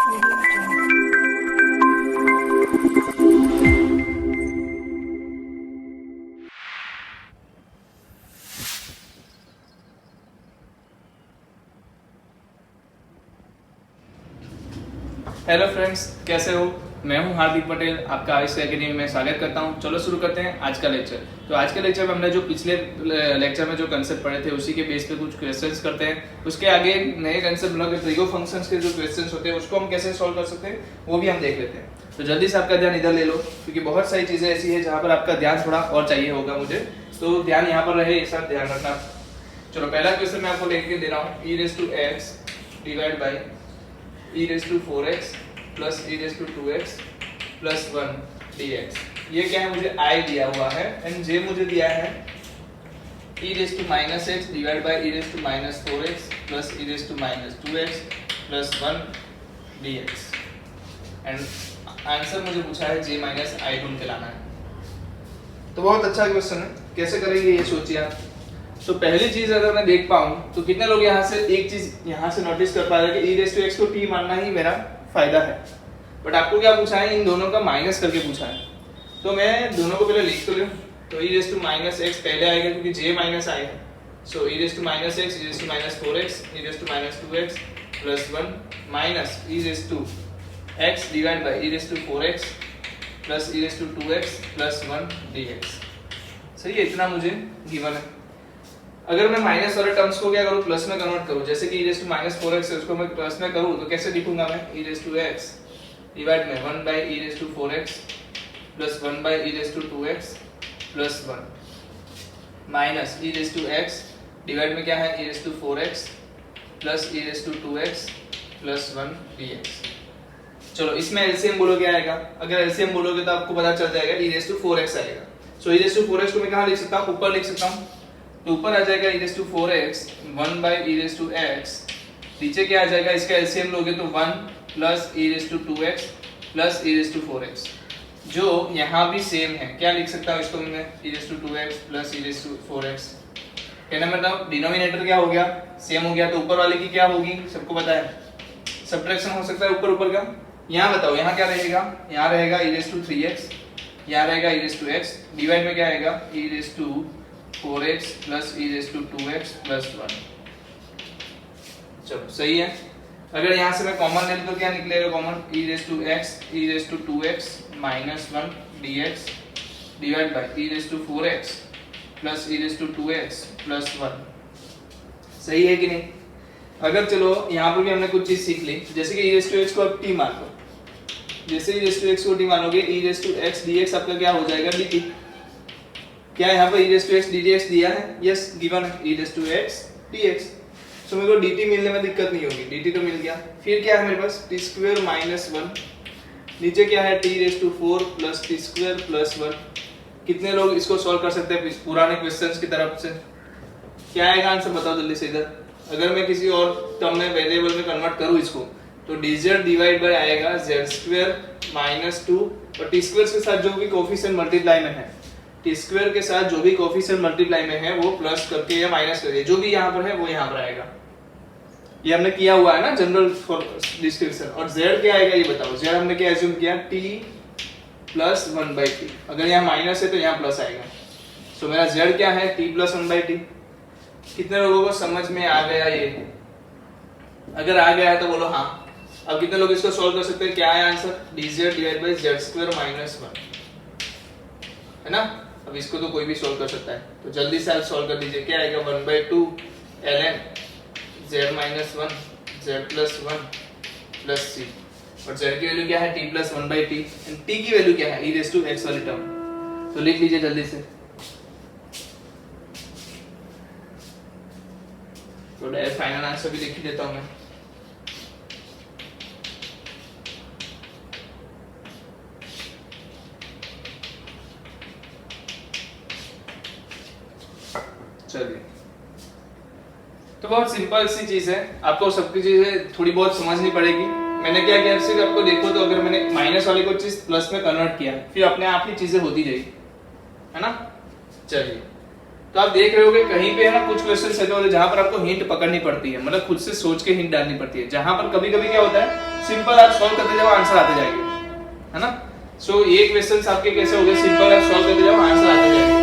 Hello friends, कैसे हो? मैं हूं हार्दिक पटेल, आपका आयुष एकेडमी में स्वागत करता हूं। चलो शुरू करते हैं आज का लेक्चर। तो आज के लेक्चर में हमने जो पिछले लेक्चर में जो कंसेप्ट पढ़े थे उसी के बेस पे कुछ क्वेश्चंस करते हैं। उसके आगे नए कंसेप्ट मतलब ट्रिगो फंक्शंस के जो क्वेश्चंस होते हैं उसको हम कैसे सॉल्व कर सकते हैं वो भी हम देख लेते हैं। तो जल्दी से आपका ध्यान इधर ले लो, क्योंकि बहुत सारी चीजें ऐसी है जहाँ पर आपका ध्यान थोड़ा और चाहिए होगा मुझे, तो ध्यान यहाँ पर रहे, ऐसा ध्यान रखना। चलो पहला क्वेश्चन मैं आपको लेके दे रहा हूँ, e⁻x divide by e⁴x plus e⁴2x plus 1 dx। ये क्या है? मुझे i दिया हुआ है एंड j मुझे दिया है e⁻x divide by e⁻4x plus e⁻2x plus 1 dx and answer मुझे पूछा है j माइनस i ढूंढ के लाना है। तो बहुत अच्छा क्वेश्चन है, कैसे करेंगे ये सोचिए आप। तो पहली चीज अगर मैं देख पाऊं तो कितने लोग यहाँ से एक चीज यहाँ से नोटिस कर पा रहे हैं कि e⁻x को t मानना ही मेरा फायदा है। बट आपको क्या पूछा है? इन दोनों का माइनस करके पूछा है। तो मैं दोनों को पहले लिख तो लूं। तो e⁻x पहले आएगा क्योंकि j माइनस i है। सो e⁻x e⁻4x e⁻2x plus 1 minus e⁻x divide by e⁴x plus e⁻2x plus 1 dx। सही है, इतना मुझे गिवन है। अगर मैं माइनस वाले टर्म्स को क्या करूं, प्लस में कन्वर्ट करूं, जैसे कि e⁻4x है उसको मैं प्लस में करूं तो कैसे लिखूंगा मैं? e⁻x डिवाइड में 1 by e⁴x plus 1 by e⁻2x plus 1 minus e⁻x divide में क्या है? e⁴x plus e⁻2x plus 1 dx। चलो इसमें एलसीएम बोलो क्या आएगा? अगर एलसीएम बोलोगे तो आपको पता चल जाएगा e⁴x आएगा। सो e⁴x को मैं कहां लिख सकता हूं? ऊपर लिख सकता हूं। तो ऊपर आ जाएगा e⁴x 1 बाई e⁻x, नीचे क्या आ जाएगा? इसका एलसीएम लोगे तो 1 प्लस e⁻2x प्लस e⁴x, जो यहाँ भी सेम है। क्या लिख सकता हूँ इसको मैं? e⁻2x plus e⁴x। कहना मतलब डिनोमिनेटर क्या हो गया? सेम हो गया। तो ऊपर वाले की क्या होगी? सबको पता है, सब्ट्रैक्शन हो सकता है ऊपर ऊपर का। यहाँ बताओ, यहाँ क्या रहेगा? यहाँ रहेगा e⁻3x, यहाँ रहेगा e⁻x, डिवाइड में क्या आएगा? e⁻4x plus e⁻2x plus 1। चलो सही है। अगर यहाँ से मैं कॉमन ले लूं तो क्या निकलेगा common? e⁻x e⁻2x minus 1 dx divide by e⁴x plus e⁻2x plus 1। सही है कि नहीं? अगर चलो यहाँ पर भी हमने कुछ चीज सीख ली, जैसे कि e⁻x को अब t मान लो। जैसे e⁻x को t मानोगे, e⁻x dx आपका क्या हो जाएगा? dt। क्या यहाँ पर e⁻x dx दिया है? यस, गिवन है e⁻x dx। तो मेरे को dt मिलने में दिक्कत नहीं होगी, dt तो मिल गया। फिर क्या है मेरे पास? t² माइनस 1, नीचे क्या है? t⁴ plus t² plus 1। कितने लोग इसको सॉल्व कर सकते हैं पुराने क्वेश्चंस की तरफ से? क्या आएगा आंसर बताओ जल्दी से इधर। अगर मैं किसी और टर्म में वेरिएबल में कन्वर्ट करूं इसको, तो dz डिवाइड बाय आएगा z² माइनस 2, और t² के साथ जो भी कोफिशिएंट मल्टीप्लाई में है, t² के साथ जो भी कोफिशिएंट मल्टीप्लाई में है वो प्लस करके या माइनस करके जो भी यहाँ पर है वो यहाँ पर आएगा। ये हमने किया हुआ है ना जनरल डिस्क्रिप्शन। और z क्या आएगा ये बताओ? z हमने क्या एज्यूम किया? t plus 1/t। अगर यहाँ माइनस है तो यहाँ प्लस आएगा। सो मेरा z क्या है? t plus 1/t। कितने लोगों को समझ में आ गया ये? अगर आ गया है तो बोलो हाँ। अब कितने लोग इसको सॉल्व कर सकते हैं? क्या है answer? dz divide by z² minus 1, है ना? अब इसको तो कोई भी सॉल्व कर सकता है, तो जल्दी से आप सॉल्व कर दीजिए। क्या आएगा? 1/2 ln z minus 1 z plus 1 plus c। और z की वैल्यू क्या है? t plus 1/t। And t की वैल्यू क्या है? e⁻x वाली टर्म। तो लिख लीजिए जल्दी से। तो डायरेक्ट फाइनल आंसर भी लिख ही देता हूं मैं। चलिए, तो बहुत सिंपल सी चीज है, आपको सबकी चीजें थोड़ी बहुत समझनी पड़ेगी। मैंने क्या किया? सिर्फ आपको देखो तो अगर मैंने माइनस वाले को चीज प्लस में कन्वर्ट किया, फिर अपने आप ही चीजें होती जाएगी, है ना? चलिए तो आप देख रहे हो कि कहीं पे है ना कुछ क्वेश्चन ऐसे होते हैं जहां पर आपको हिंट पकड़नी पड़ती है, मतलब खुद से सोच के हिंट डालनी पड़ती है, जहां पर कभी कभी क्या होता है सिंपल आप सॉल्व करते जाओ आंसर आते जाएंगे, है ना। सो ये क्वेश्चंस आपके कैसे हो गए, सिंपल आप सॉल्व करते जाओ आंसर आते जाएंगे।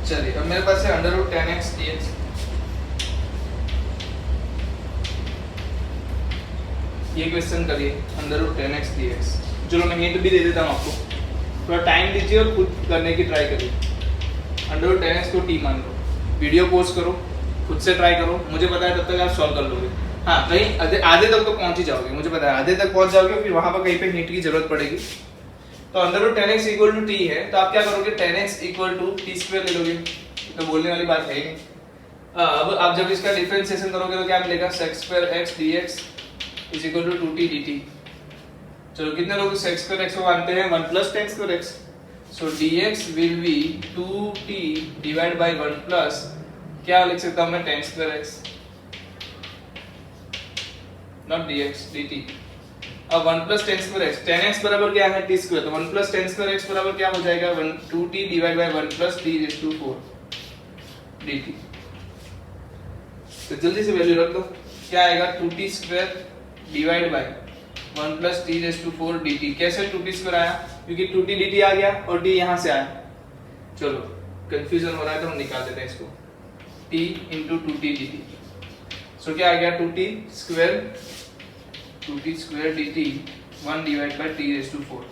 चलिए अब मेरे पास है अंडर रूट 10x dx। ये क्वेश्चन करिए अंडर रूट 10x dx। चलो मैं हिंट भी दे देता हूँ आपको, थोड़ा टाइम दीजिए और खुद करने की ट्राई करिए। अंडर रूट 10x को t मान लो, वीडियो पोस्ट करो, खुद से ट्राई करो, मुझे पता है तब तक आप सॉल्व कर लोगे। हाँ कहीं आधे तक तो पहुंच ही जाओगे, मुझे पता है आधे तक पहुंच जाओगे, फिर वहां पर कहीं पे हिंट की जरूरत पड़ेगी। तो under root 10x equal to t है, तो आप क्या करोगे 10x equal to t square ले लोगे, तो बोलने वाली बात है ही नहीं। अब आप जब इसका डिफरेंशिएशन करोगे तो क्या मिलेगा sec square x dx is equal to 2t dt। चलो कितने लोग sec स्क्वायर x को मानते हैं 1 plus tan square x, so dx will B 2t divide by 1 plus क्या लिख सकता हूं मैं tan square x, not dx dt। अब 1 plus tan square x, tan x बराबर क्या है t स्क्वायर, तो 1 प्लस tan स्क्वायर x बराबर क्या हो जाएगा 2t divide by 1 plus t raise to 4 dt। तो जल्दी से वैल्यू रख दो, क्या आएगा 2t square divide by 1 plus t raise to 4 dt। कैसे 2t स्क्वायर आया, क्योंकि 2t dt आ गया और t यहां से आया। चलो कंफ्यूजन हो रहा है तो हम निकाल देते हैं इसको, t into 2t dt। सो क्या आ गया 2t square dt 1 divide by t raise to 4।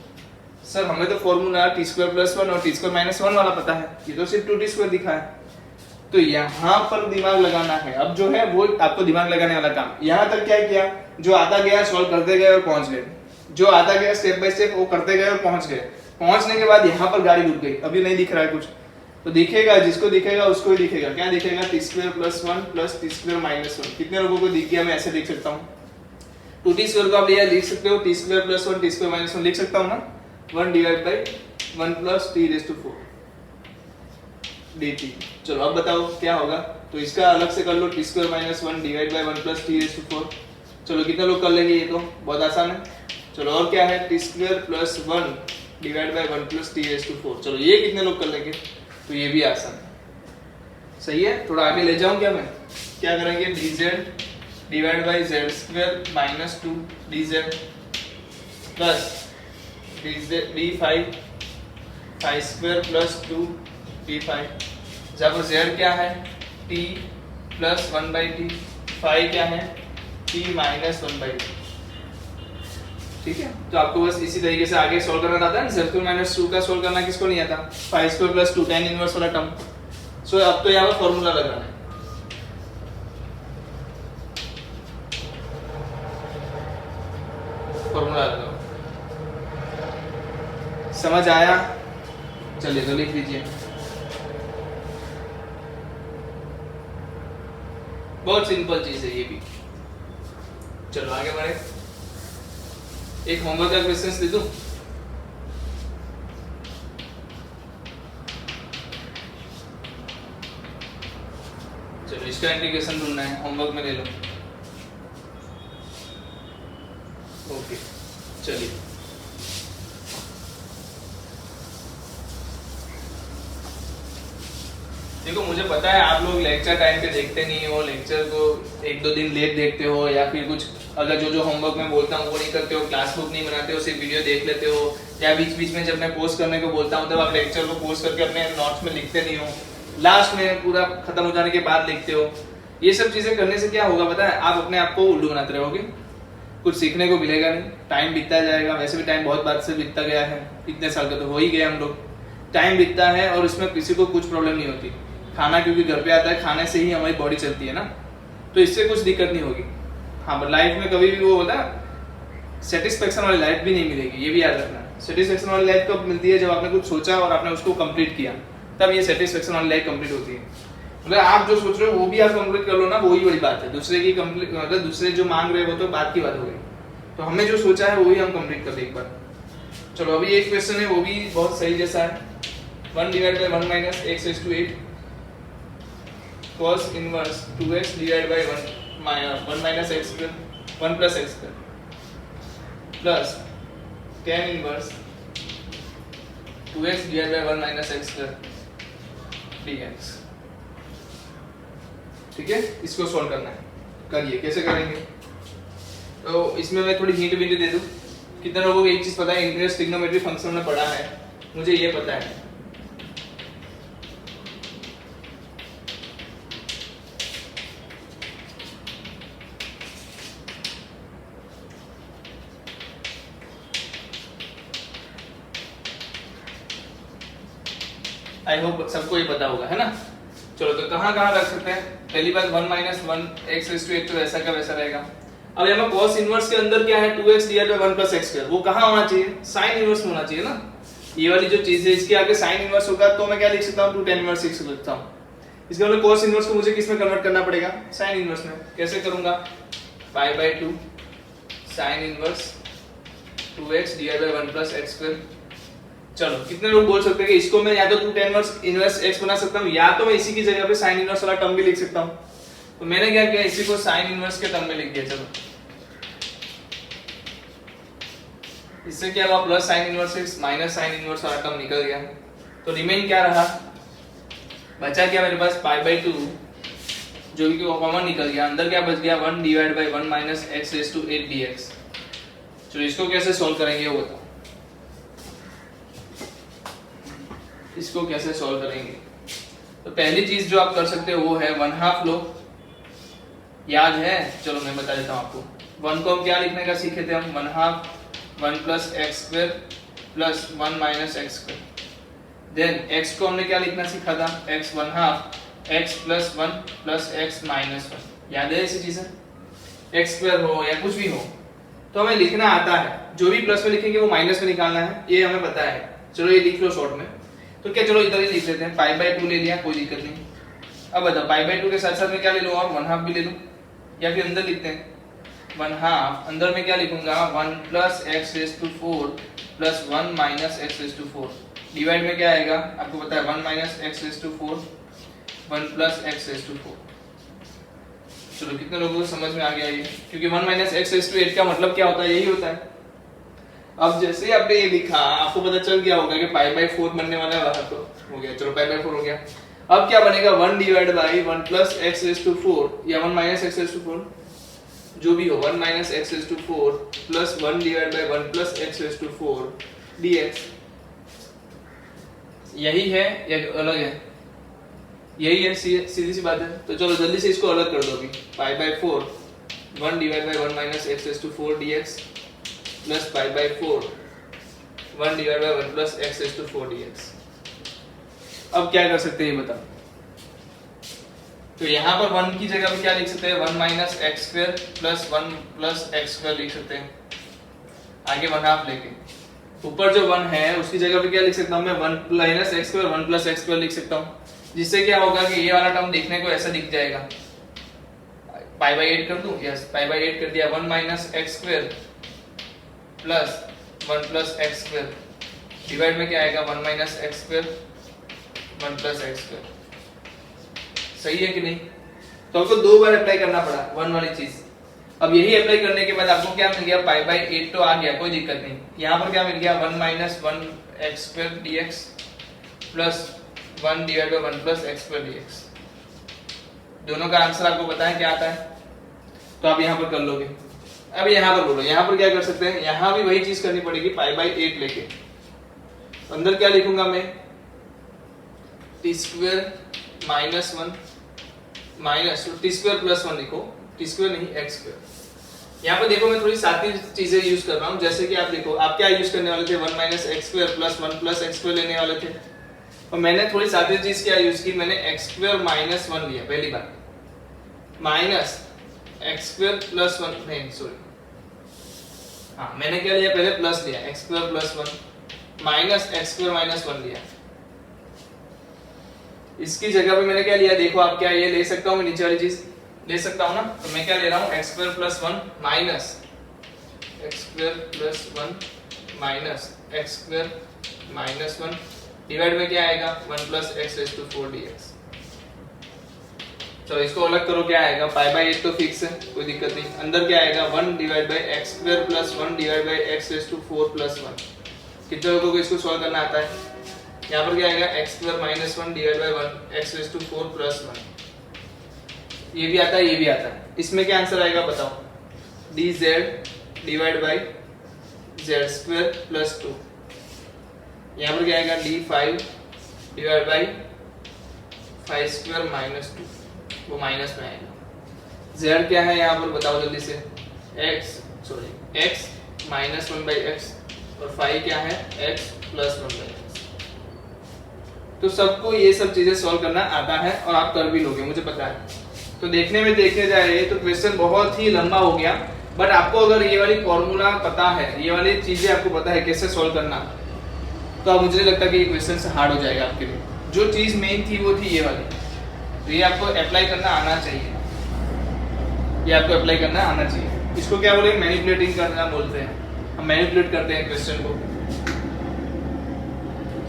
Sir हमें तो फॉर्मूला t स्क्वायर प्लस 1 और t स्क्वायर माइनस 1 वाला पता है, ये तो सिर्फ 2t स्क्वायर दिखा है, तो यहाँ पर दिमाग लगाना है। अब जो है वो आपको दिमाग लगाने वाला काम। यहाँ तक क्या किया, जो आता गया सॉल्व करते गए और पहुंच गए, जो आता गया स्टेप बाय स्टेप वो करते गए और पहुंच गए। पहुंचने के बाद यहाँ पर गाड़ी रुक गई, अभी नहीं दिख रहा है कुछ, तो दिखेगा जिसको दिखेगा उसको ही दिखेगा। क्या दिखेगा t square plus 1 plus t square minus 1। कितने लोगों को दिख गया, मैं ऐसे लिख सकता हूँ 2t स्क्वायर को आप लिख सकते हो t square plus 1 t square minus 1 लिख सकता हूँ ना, 1 divide by 1 plus t raise to 4 dt। चलो अब बताओ क्या होगा, तो इसका अलग से कर लो t square minus 1 divide by 1 plus t raise to 4। चलो कितने लोग कर लेंगे, ये तो बहुत आसान है। चलो और क्या है t square plus 1 divide by 1 plus t raise to 4। चलो ये कितने लोग कर लेंगे, तो ये भी आसान है। सही है, थोड़ा आगे ले जाऊं क्या मैं, क्या करेंगे dz divide by z square minus 2 dz plus d5 phi square plus 2 d5, जहाँ पर z क्या है t plus 1 by t, phi क्या है t माइनस 1 बाई टी। ठीक है, तो आपको बस इसी तरीके से आगे सॉल्व करना आता है। z स्क्वायर माइनस 2 का सॉल्व करना किसको नहीं आता, phi square plus 2 tan inverse वाला टर्म। सो अब तो यहाँ पर फॉर्मूला लगाना है, फॉर्मूला लगाओ। समझ आया, चलिए तो लिख लीजिए। बहुत सिंपल चीज है ये भी। चलो आगे बढ़े, एक होमवर्क का क्वेश्चन दे दूं। चलो इसका इंटीग्रेशन ढूंढना है, होमवर्क में ले लो। ओके चलिए, देखो मुझे पता है आप लोग लेक्चर टाइम पे देखते नहीं हो, लेक्चर को 1-2 दिन लेट देखते हो, या फिर कुछ अगर जो होमवर्क मैं बोलता हूँ वो नहीं करते हो, क्लास बुक नहीं बनाते हो, सिर्फ वीडियो देख लेते हो, या बीच बीच में जब मैं पोस्ट करने को बोलता हूँ तब आप लेक्चर को पोस्ट करके अपने नोट्स में लिखते नहीं हो, लास्ट में पूरा खत्म हो जाने के बाद लिखते हो। ये सब चीजें करने से क्या होगा पता है, आप अपने आप को उल्लू बनाते रहोगे, कुछ सीखने को मिलेगा नहीं, टाइम बीतता जाएगा। वैसे भी टाइम बहुत बात से बीतता गया है, इतने साल का तो हो ही गए हम लोग। टाइम बीतता है और इसमें किसी को कुछ प्रॉब्लम नहीं होती। खाना क्योंकि घर पे आता है, खाने से ही हमारी बॉडी चलती है ना, तो इससे कुछ दिक्कत नहीं होगी। हाँ बट लाइफ में कभी भी वो होता है सेटिस्फेक्शन वाली लाइफ भी नहीं मिलेगी, ये भी याद रखना। सेटिस्फेक्शन वाली लाइफ कब मिलती है, जब आपने कुछ सोचा और आपने उसको कंप्लीट किया, तब ये सेटिस्फेक्शन वाली लाइफ कंप्लीट होती है। मतलब आप जो सोच रहे हो वो भी आप कंप्लीट कर लो ना, वही बड़ी बात है। दूसरे की कंप्लीट मतलब दूसरे जो मांग रहे हो वो तो बात की बात हो गई, तो हमने जो सोचा है वही हम कंप्लीट कर दे एक बार। चलो अभी एक क्वेश्चन है वो भी बहुत सही जैसा है, 1 divide by 1 minus x raise to 8 cos inverse 2x divide by 1 minus x square 1 plus x square plus tan inverse 2x divide by 1 minus x square dx। ठीक है, इसको सॉल्व करना है, करिए कैसे करेंगे। तो इसमें मैं थोड़ी हिंट विंट दे दूं, कितने लोगों को एक चीज पता है, इनवर्स ट्रिग्नोमेट्री फंक्शन में पढ़ा है, मुझे ये पता है। आई होप सबको ये पता होगा, है ना। चलो तो कहाँ कहाँ रख सकते हैं, पहली बात 1 माइनस 1 x रेज टू 8 तो ऐसा का वैसा रहेगा। अब यहाँ cos इनवर्स के अंदर क्या है 2x divide by 1 plus x square, वो कहाँ होना चाहिए, साइन इनवर्स में होना चाहिए ना। ये वाली जो चीज है इसके आगे साइन इनवर्स होगा तो मैं क्या लिख सकता हूँ 2 tan इनवर्स लिख सकता हूँ। इसके मतलब cos इनवर्स को मुझे किस में कन्वर्ट करना पड़ेगा, साइन इनवर्स में। कैसे करूंगा, pi by 2 sine inverse 2x divide by 1 plus x square. चलो कितने लोग बोल सकते हैं कि इसको मैं या तो 2 tan इनवर्स x बना सकता हूँ, या तो मैं इसी की जगह पे साइन इनवर्स वाला टर्म भी लिख सकता हूँ। तो मैंने क्या किया, इसी को साइन इनवर्स के टर्म में लिख दिया। चलो इससे क्या हुआ, plus sine inverse x minus sine inverse वाला टर्म निकल गया। तो रिमेन क्या रहा, बचा क्या मेरे पास पाई बाय 2 जो भी कॉमन निकल गया, अंदर क्या बच गया 1 divide by 1 minus x raise to 8 dx। चलो इसको कैसे सॉल्व करेंगे वो बताओ, इसको कैसे सॉल्व करेंगे। तो पहली चीज जो आप कर सकते हो वो है 1/2 लो, याद है, चलो मैं बता देता हूं आपको। 1 को हम क्या लिखने का सीखे थे हम, 1/2 1 plus x square plus 1 minus x square. Then x को हमने क्या लिखना सीखा था, x 1/2 x plus 1 plus x minus 1। याद है ऐसी चीजें, x स्क्वायर हो या कुछ भी हो तो हमें लिखना आता है, जो भी प्लस में लिखेंगे वो माइनस में निकालना है, ये हमें पता है। चलो ये लिख लो शॉर्ट में। तो क्या, चलो इधर ही लिख लेते हैं, पाई बाय 2 ले लिया, कोई दिक्कत नहीं। अब बताओ पाई बाय 2 के साथ साथ में क्या ले लूं, और 1/2 भी ले लूं, या फिर अंदर लिखते हैं 1/2, अंदर में क्या लिखूंगा 1 plus x raise to 4 plus 1 minus x raise to 4। Divide में क्या आएगा आपको पता है, 1 minus x raise to 4 1 plus x raise to 4। चलो कितने लोगों को समझ में आ गया ये, क्योंकि 1 माइनस x रेज टू 8 का मतलब क्या होता है, यही होता है। अब जैसे ही आपने ये लिखा आपको पता चल गया होगा कि पाई बाय 4 बनने वाला है, वहां तो हो गया। चलो पाई बाय 4 हो गया। अब क्या बनेगा 1 divide by 1 plus x raise to 4 या 1 माइनस x रेज टू 4, जो भी हो, 1 minus x raise to 4 plus 1 divide by 1 plus x raise to 4 dx। यही है या अलग है, यही है, सीधी सी बात है। तो चलो जल्दी से इसको अलग कर दो अभी, pi by 4 1 divide by 1 minus x raise to 4 dx plus pi by 4 1 divide by 1 plus x raise to 4 dx। अब क्या कर सकते हैं ये बताओ। तो यहाँ पर 1 की जगह पे क्या लिख सकते हैं, 1 minus x square plus 1 plus x square लिख सकते हैं, आगे 1/2 लेके। ऊपर जो 1 है उसकी जगह पे क्या लिख सकता हूँ मैं, 1 minus x square 1 plus x square लिख सकता हूँ, जिससे क्या होगा कि ये वाला टर्म देखने को ऐसा दिख जाएगा। पाई बाय 8 कर दूं, यस पाई बाय 8 कर दिया, 1 minus x square plus 1 plus x square. Divide में क्या आएगा 1 minus x square 1 plus x square. सही है कि नहीं। तो आपको 2 बार अप्लाई करना पड़ा 1 वाली चीज। अब यही अप्लाई करने के बाद आपको क्या मिल गया, पाई बाय 8 तो आ गया, कोई दिक्कत नहीं। यहाँ पर क्या मिल गया 1 minus 1 x square dx plus 1 divide by 1 plus x square dx। दोनों का आंसर आपको पता है क्या आता है, तो आप यहाँ पर कर लोगे। अब यहाँ पर बोलो, यहाँ पर क्या कर सकते हैं, यहाँ भी वही चीज करनी पड़ेगी, पाई बाय 8 लेके अंदर क्या लिखूंगा मैं, T square minus 1 minus T square plus 1 लिखो, टी स्क्वायर नहीं x स्क्वायर। यहाँ पे देखो मैं थोड़ी सादी चीजें यूज कर रहा हूँ, जैसे कि आप देखो आप क्या यूज करने वाले थे, 1 minus x square plus 1 plus x square लेने वाले थे, और मैंने थोड़ी सादी चीज क्या यूज की, मैंने x स्क्वायर माइनस 1 लिया पहली बार, माइनस x स्क्वायर प्लस 1 नहीं सॉरी हाँ मैंने क्या लिया, पहले प्लस लिया x square plus 1 minus x square minus 1 लिया। इसकी जगह पे मैंने क्या लिया, देखो आप क्या ये ले सकता हूँ मैं, नीचे वाली चीज ले सकता हूँ ना, तो मैं क्या ले रहा हूँ x square plus 1 minus x square plus 1 minus x square minus 1 divide में क्या आएगा 1 plus x raise to 4 dx। चलो इसको अलग करो, क्या आएगा पाई बाई 8 तो फिक्स है, कोई दिक्कत नहीं। अंदर क्या आएगा 1 divide by x square plus 1 divide by x raise to 4 plus 1। कितने लोगों को इसको सॉल्व करना आता है? यहाँ पर क्या आएगा x square minus 1 divide by 1 x raise to 4 plus 1। ये भी आता है, ये भी आता है। इसमें क्या आंसर आएगा बताओ? D Z divide by Z square plus 2। यहाँ पर क्या आएगा D 5 divide by 5 square minus 2, वो माइनस में आएगा। z क्या है यहाँ पर बताओ जल्दी से? x माइनस 1 बाई एक्स और फाइव क्या है x प्लस 1 बाई एक्स। तो सबको ये सब चीजें सॉल्व करना आता है और आप कर भी लोगे, मुझे पता है। तो देखने में देखने जाए तो क्वेश्चन बहुत ही लंबा हो गया, बट आपको अगर ये वाली फॉर्मूला पता है, ये वाली चीजें आपको पता है कैसे सॉल्व करना, तो अब मुझे नहीं लगता कि ये क्वेश्चन से हार्ड हो जाएगा आपके लिए। जो चीज मेन थी वो थी ये वाली, तो ये आपको अप्लाई करना आना चाहिए, ये आपको अप्लाई करना आना चाहिए। इसको क्या बोलेंगे? मैनिपुलेटिंग करना बोलते हैं। हम मैनिपुलेट करते हैं क्वेश्चन को।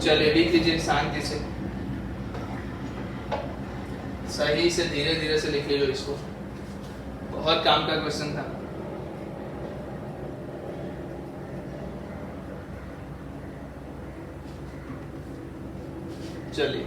चलिए लिख लीजिए शांति से, सही से धीरे धीरे से लिख लीजिए इसको, बहुत काम का क्वेश्चन था। चलिए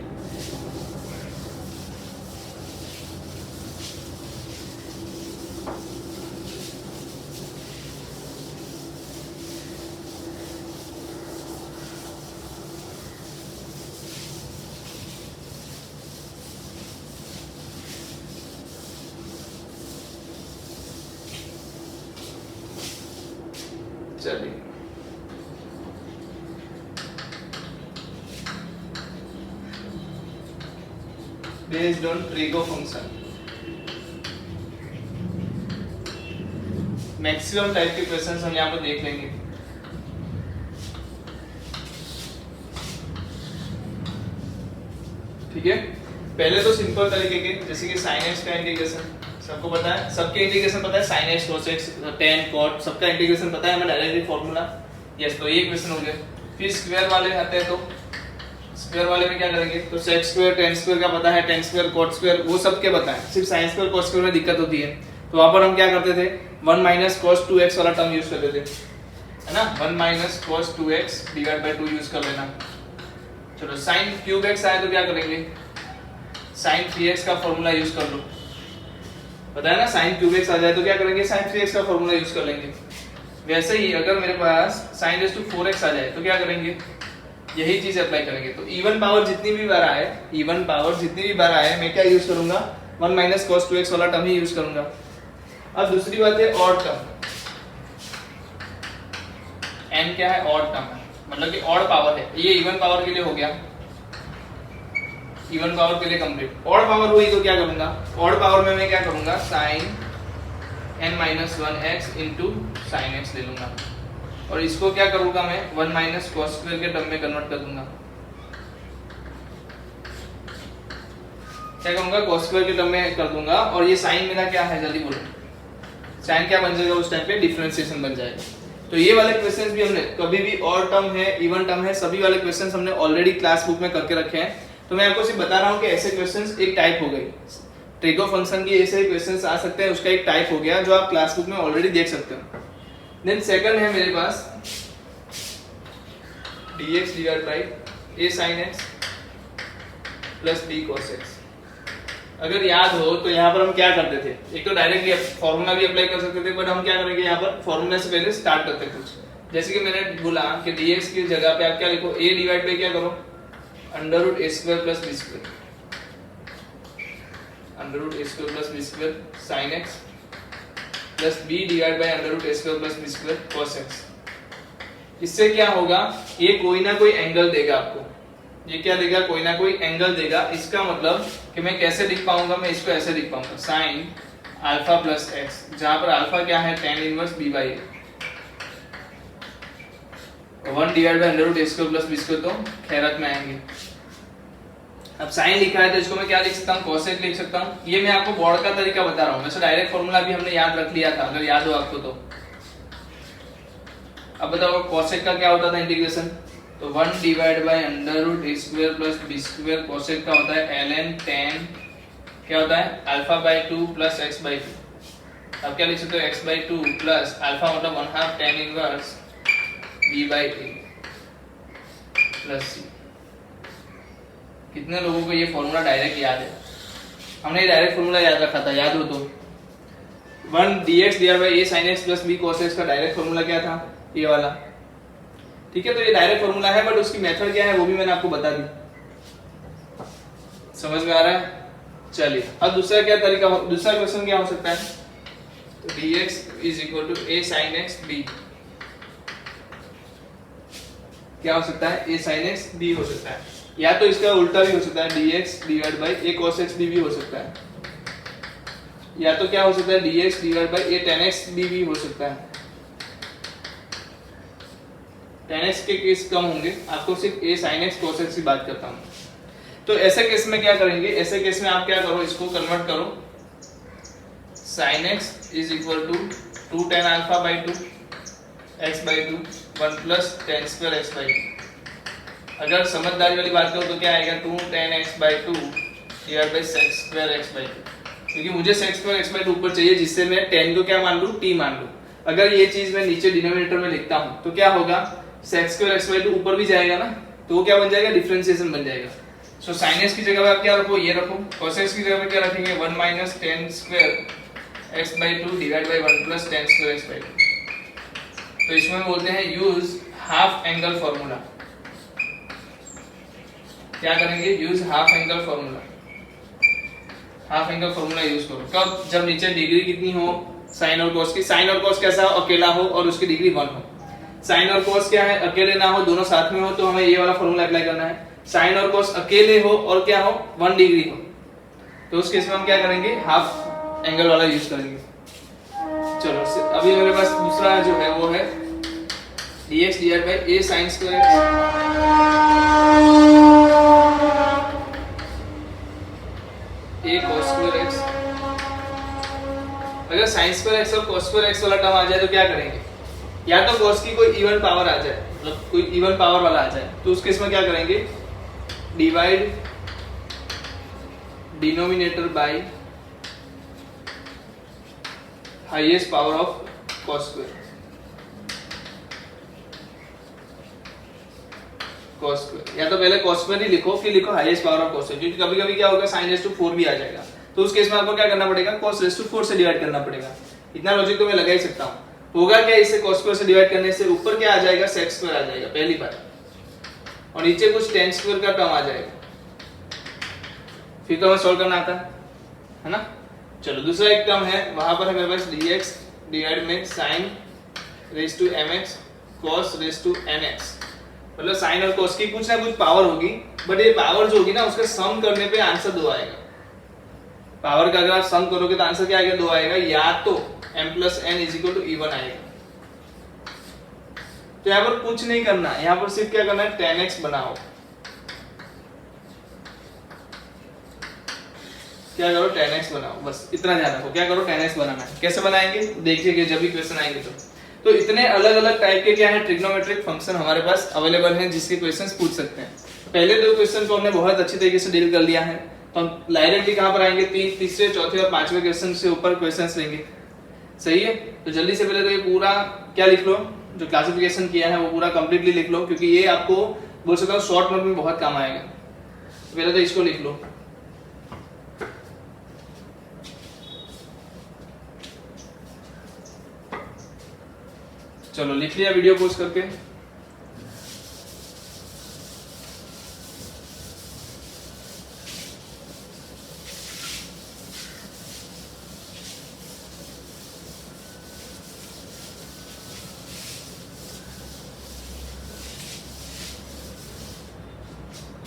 चलिए based on trigo function, maximum type के क्वेश्चंस हम यहाँ पर देख लेंगे। ठीक है, पहले तो सिंपल तरीके के, जैसे कि साइन एक्स का इंटीग्रेशन सबको पता है, सबके इंटीग्रेशन पता है, sine x cos x tan cot सबका इंटीग्रेशन पता है हमें, डायरेक्टली फॉर्मूला। यस, तो ये क्वेश्चन हो गया। फिर स्क्वायर वाले आते हैं, तो स्क्वायर वाले में क्या करेंगे? तो sec स्क्वायर tan स्क्वायर का पता है, tan स्क्वायर cot स्क्वायर वो सबके पता है, सिर्फ sin स्क्वायर cos स्क्वायर में दिक्कत होती है। तो वहां पर हम क्या करते थे? 1 माइनस cos 2x वाला टर्म यूज करते थे, है ना? 1 minus cos 2x divide by 2 use कर लेना। चलो sin क्यूब x आए तो क्या करेंगे? sin 3x का फॉर्मूला यूज कर लो, पता है ना? sin क्यूब x आ जाए तो क्या करेंगे? sin 3x का फॉर्मूला यूज कर लेंगे। वैसे ही अगर मेरे पास sin raised to 4x आ जाए तो क्या करेंगे? यही चीज अप्लाई करेंगे। तो इवन पावर जितनी भी बार आए, इवन पावर जितनी भी बार आए, मैं क्या यूज करूंगा? 1 माइनस cos 2x वाला टर्म ही यूज करूंगा। अब दूसरी बात है ऑड टर्म। n क्या है? ऑड टर्म, मतलब कि ऑड पावर है। ये इवन पावर के लिए हो गया, इवन पावर के लिए कंप्लीट। ऑड पावर हुई तो क्या करूंगा? ऑड पावर में मैं क्या करूंगा? sin n minus 1x into sine x ले लूंगा, और इसको क्या करूंगा मैं? 1 माइनस cos स्क्वायर के टर्म में कन्वर्ट कर दूंगा। क्या करूंगा? cos स्क्वायर के टर्म में कर दूंगा, और ये साइन मेरा क्या है? जल्दी बोलो, साइन क्या बन जाएगा उस टाइम पे? डिफरेंशिएशन बन जाएगा। तो ये वाले क्वेश्चंस भी हमने कभी भी ऑड टर्म है, इवन टर्म है, सभी वाले क्वेश्चंस हमने ऑलरेडी क्लास बुक में करके रखे हैं। तो मैं आपको सिर्फ बता रहा हूँ कि ऐसे क्वेश्चंस एक टाइप हो गई, ट्रिगो फंक्शन की ऐसे क्वेश्चंस आ सकते हैं, उसका एक टाइप हो गया जो आप क्लास बुक में ऑलरेडी देख सकते हो। देन सेकंड है मेरे पास dx divide by a sin x plus b cos x। अगर याद हो तो यहाँ पर हम क्या करते थे? एक तो डायरेक्टली फॉर्मूला भी अप्लाई कर सकते थे, बट हम क्या करेंगे यहाँ पर? फॉर्मूला से पहले स्टार्ट करते हैं कुछ। जैसे कि मैंने बोला कि dx की जगह पे आप क्या लिखो? a डिवाइड बाय क्या करो? Under root a square plus b square, under root a square plus b square sine x plus b divide by under root a square plus b square cos x। इससे क्या होगा? ये कोई ना कोई angle देगा आपको, ये क्या देगा? कोई ना कोई एंगल देगा। इसका मतलब कि मैं कैसे लिख पाऊंगा? मैं इसको ऐसे लिख पाऊंगा, साइन अल्फा प्लस एक्स, जहां पर अल्फा क्या है? tan inverse b by 1 divide by under root a square plus b square, तो खैरत में आएंगे। अब साइन लिखा है तो इसको मैं क्या लिख सकता हूँ? cos लिख सकता हूँ। ये मैं आपको बोर्ड का तरीका बता रहा हूँ, वैसे डायरेक्ट फॉर्मूला भी हमने याद रख लिया था, अगर याद हो आपको तो। अब बताओ कोसेक का क्या होता था इंटीग्रेशन, तो 1 divide by under root a square plus b square cosec का होता है ln tan क्या होता है alpha by 2 plus x by 2। अब क्या लिख सकते हो x बाय 2 प्लस अल्फा मतलब 1/2 tan inverse b by a plus c। कितने लोगों को ये फॉर्मूला डायरेक्ट याद है? हमने डायरेक्ट फॉर्मूला याद रखा था, याद हो तो 1 dx divide by a sin x plus b cos x का डायरेक्ट फॉर्मूला क्या था, ये वाला। ठीक है, तो ये डायरेक्ट फॉर्मूला है, बट उसकी मेथड क्या है वो भी मैंने आपको बता दी। समझ में आ रहा है? चलिए अब दूसरा क्या तरीका, दूसरा क्वेश्चन क्या हो सकता है, तो dx is equal to a sin x b क्या हो सकता है, a sin x b हो सकता है, या तो इसका उल्टा भी हो सकता है dx divide by a cos x b भी हो सकता है, या तो क्या हो सकता है dx divide by a tan x b भी हो सकता है। tan x के केस कम होंगे, आपको सिर्फ a sin x cos x की बात करता हूं। तो ऐसे केस में क्या करेंगे, ऐसे केस में आप क्या करो, इसको कन्वर्ट करो sin x is equal to 2 tan alpha by 2 x by 2 1 plus tan square x by 2। अगर समझदारी वाली बात करो तो क्या आएगा 2 tan x by 2 divide by sec square x by 2, क्योंकि मुझे sec स्क्वायर x बाय 2 ऊपर चाहिए, जिससे मैं tan को क्या मान लूं, t मान लूं। अगर ये चीज मैं नीचे डिनोमिनेटर में लिखता हूं तो क्या होगा, sec स्क्वायर x बाय 2 ऊपर भी जाएगा ना, तो वो क्या बन जाएगा, डिफरेंशिएशन बन जाएगा। सो sin x की जगह पे आप क्या रखो, ये रखो, cos x की जगह पे क्या रखेंगे 1 minus tan square x by 2 divide by 1 plus tan square x by 2। तो इसमें बोलते हैं यूज हाफ एंगल फार्मूला। क्या करेंगे, use half angle formula. Half angle formula use करो कब, जब नीचे डिग्री कितनी हो साइन और cos की, साइन और cos कैसा हो, अकेला हो और उसकी डिग्री 1 हो। साइन और cos क्या है, अकेले ना हो, दोनों साथ में हो, तो हमें ये वाला फार्मूला अप्लाई करना है। साइन और cos अकेले हो और क्या हो 1 डिग्री हो, तो उस केस में हम क्या करेंगे, हाफ एंगल वाला यूज करेंगे। चलो अभी मेरे पास दूसरा जो है वो है dx divide by a sin square x a cos square x। अगर sin स्क्वायर x और cos स्क्वायर x वाला टर्म आ जाए तो क्या करेंगे, या तो cos की कोई इवन पावर आ जाए, मतलब कोई इवन पावर वाला आ जाए, तो उस केस में क्या करेंगे, divide denominator by highest power of cos square cos square, या तो पहले cos स्क्वायर ही लिखो फिर लिखो highest power of cos square, क्योंकि कभी-कभी क्या होगा sin रेज़ टू 4 भी आ जाएगा, तो उस केस में आपको क्या करना पड़ेगा, cos रेज़ टू 4 से डिवाइड करना पड़ेगा। इतना लॉजिक तो मैं लगा ही सकता हूं। होगा क्या, इसे cos स्क्वायर से डिवाइड करने से ऊपर क्या आ जाएगा, sec स्क्वायर आ जाएगा पहली बार, और नीचे कुछ tan स्क्वायर का टर्म आ जाएगा, फिर तो हमें सॉल्व करना आता है ना। चलो दूसरा एक टर्म है, वहां पर है मेरे पास dx डिवाइड में sin raise to mx cos raise to nx, मतलब sin और cos की कुछ ना कुछ पावर होगी, बट ये पावर जो होगी ना उसका सम करने पे आंसर 2 आएगा। पावर का अगर आप सम करोगे तो आंसर क्या आएगा, 2 आएगा, या तो m plus n is equal to e1 आएगा। तो यहाँ पर कुछ नहीं करना, यहाँ पर सिर्फ क्या करना है, tan x बनाओ, क्या करो tan x बनाओ, बस इतना ध्यान रखो, क्या करो tan x बनाना है। कैसे बनाएंगे देखिए जब भी क्वेश्चन आएंगे तो इतने अलग अलग टाइप के क्या है ट्रिग्नोमेट्रिक फंक्शन हमारे पास अवेलेबल हैं जिसके क्वेश्चंस पूछ सकते हैं। पहले 2 क्वेश्चन को हमने बहुत अच्छी तरीके से डील कर लिया है, तो हम डायरेक्टली कहां पर आएंगे, तीसरे चौथे और 5वें क्वेश्चन से ऊपर क्वेश्चंस लेंगे। सही है, तो जल्दी से पहले तो ये पूरा क्या लिख लो, जो क्लासिफिकेशन किया है वो पूरा कंप्लीटली लिख लो, क्योंकि ये आपको बोल सकता हूँ शॉर्ट नोट में बहुत काम आएगा। पहले तो इसको लिख लो, चलो लिख लिया वीडियो पोस्ट करके।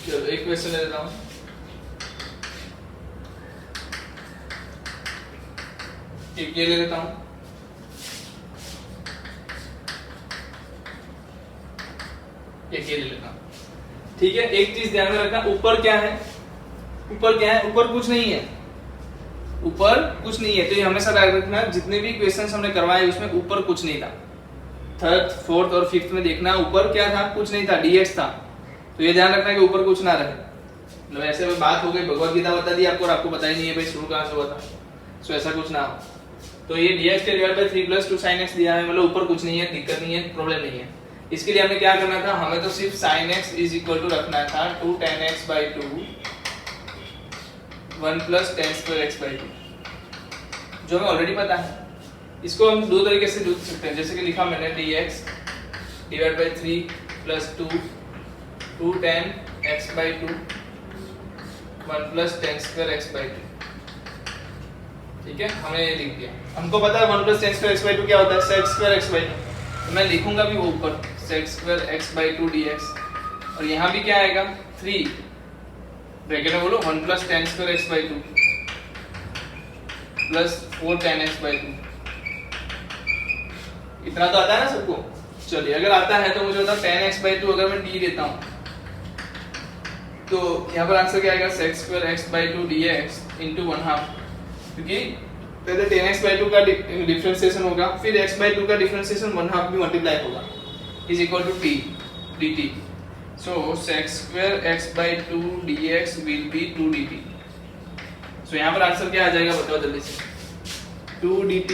चलो एक क्वेश्चन ले लेता हूं, एक ये ले लेता हूं, एक ये ले लेता हूं। ठीक है, एक चीज ध्यान में रखना, ऊपर क्या है, ऊपर क्या है, ऊपर कुछ नहीं है, ऊपर कुछ नहीं है। तो ये हमेशा याद रखना, जितने भी क्वेश्चंस हमने करवाए उसमें ऊपर कुछ नहीं था। थर्ड, फोर्थ और फिफ्थ में देखना ऊपर क्या था, कुछ नहीं था, dx था। तो ये ध्यान रखना है कि ऊपर कुछ ना रहे। मतलब ऐसे में बात हो गई, भगवत गीता बता दी आपको और आपको पता ही नहीं है भाई शुरू कहाँ से हुआ था, सो ऐसा कुछ ना हो। तो ये dx divide by 3 + 2 sin x दिया है, मतलब ऊपर कुछ नहीं है, दिक्कत नहीं है, प्रॉब्लम नहीं है। इसके लिए हमें क्या करना था, हमें तो सिर्फ sin x = रखना था 2 tan x by 2 1 + tan² x by 2, जो हमें ऑलरेडी पता है। इसको हम दो तरीके से लिख सकते हैं, जैसे कि लिखा मैंने dx divide by 3 + 2 tan x by 2 1 + tan² x by 2। ठीक है, हमने ये लिख दिया। हमको पता है 1 + tan² x by 2 क्या होता है, sec² x by 2। तो मैं लिखूंगा भी वो ऊपर sec² x by 2 dx, और यहाँ भी क्या आएगा 3 ब्रैकेट में बोलो 1 + tan² x by 2 + 4 tan x by 2। इतना तो आता है ना सबको। चलिए, अगर आता है तो मुझे बताओ tan x by 2 अगर मैं d लेता हूँ तो यहाँ पर आंसर क्या आएगा, sec² x by 2 dx × 1/2, क्योंकि पहले tan x by 2 का डिफरेंशिएशन होगा, फिर x by 2 का डिफरेंशिएशन 1/2 भी मल्टीप्लाई होगा, = t dt। So sec² x by 2 dx will be 2 dt। सो यहाँ पर आंसर क्या आ जाएगा, बताओ जल्दी से। 2 dt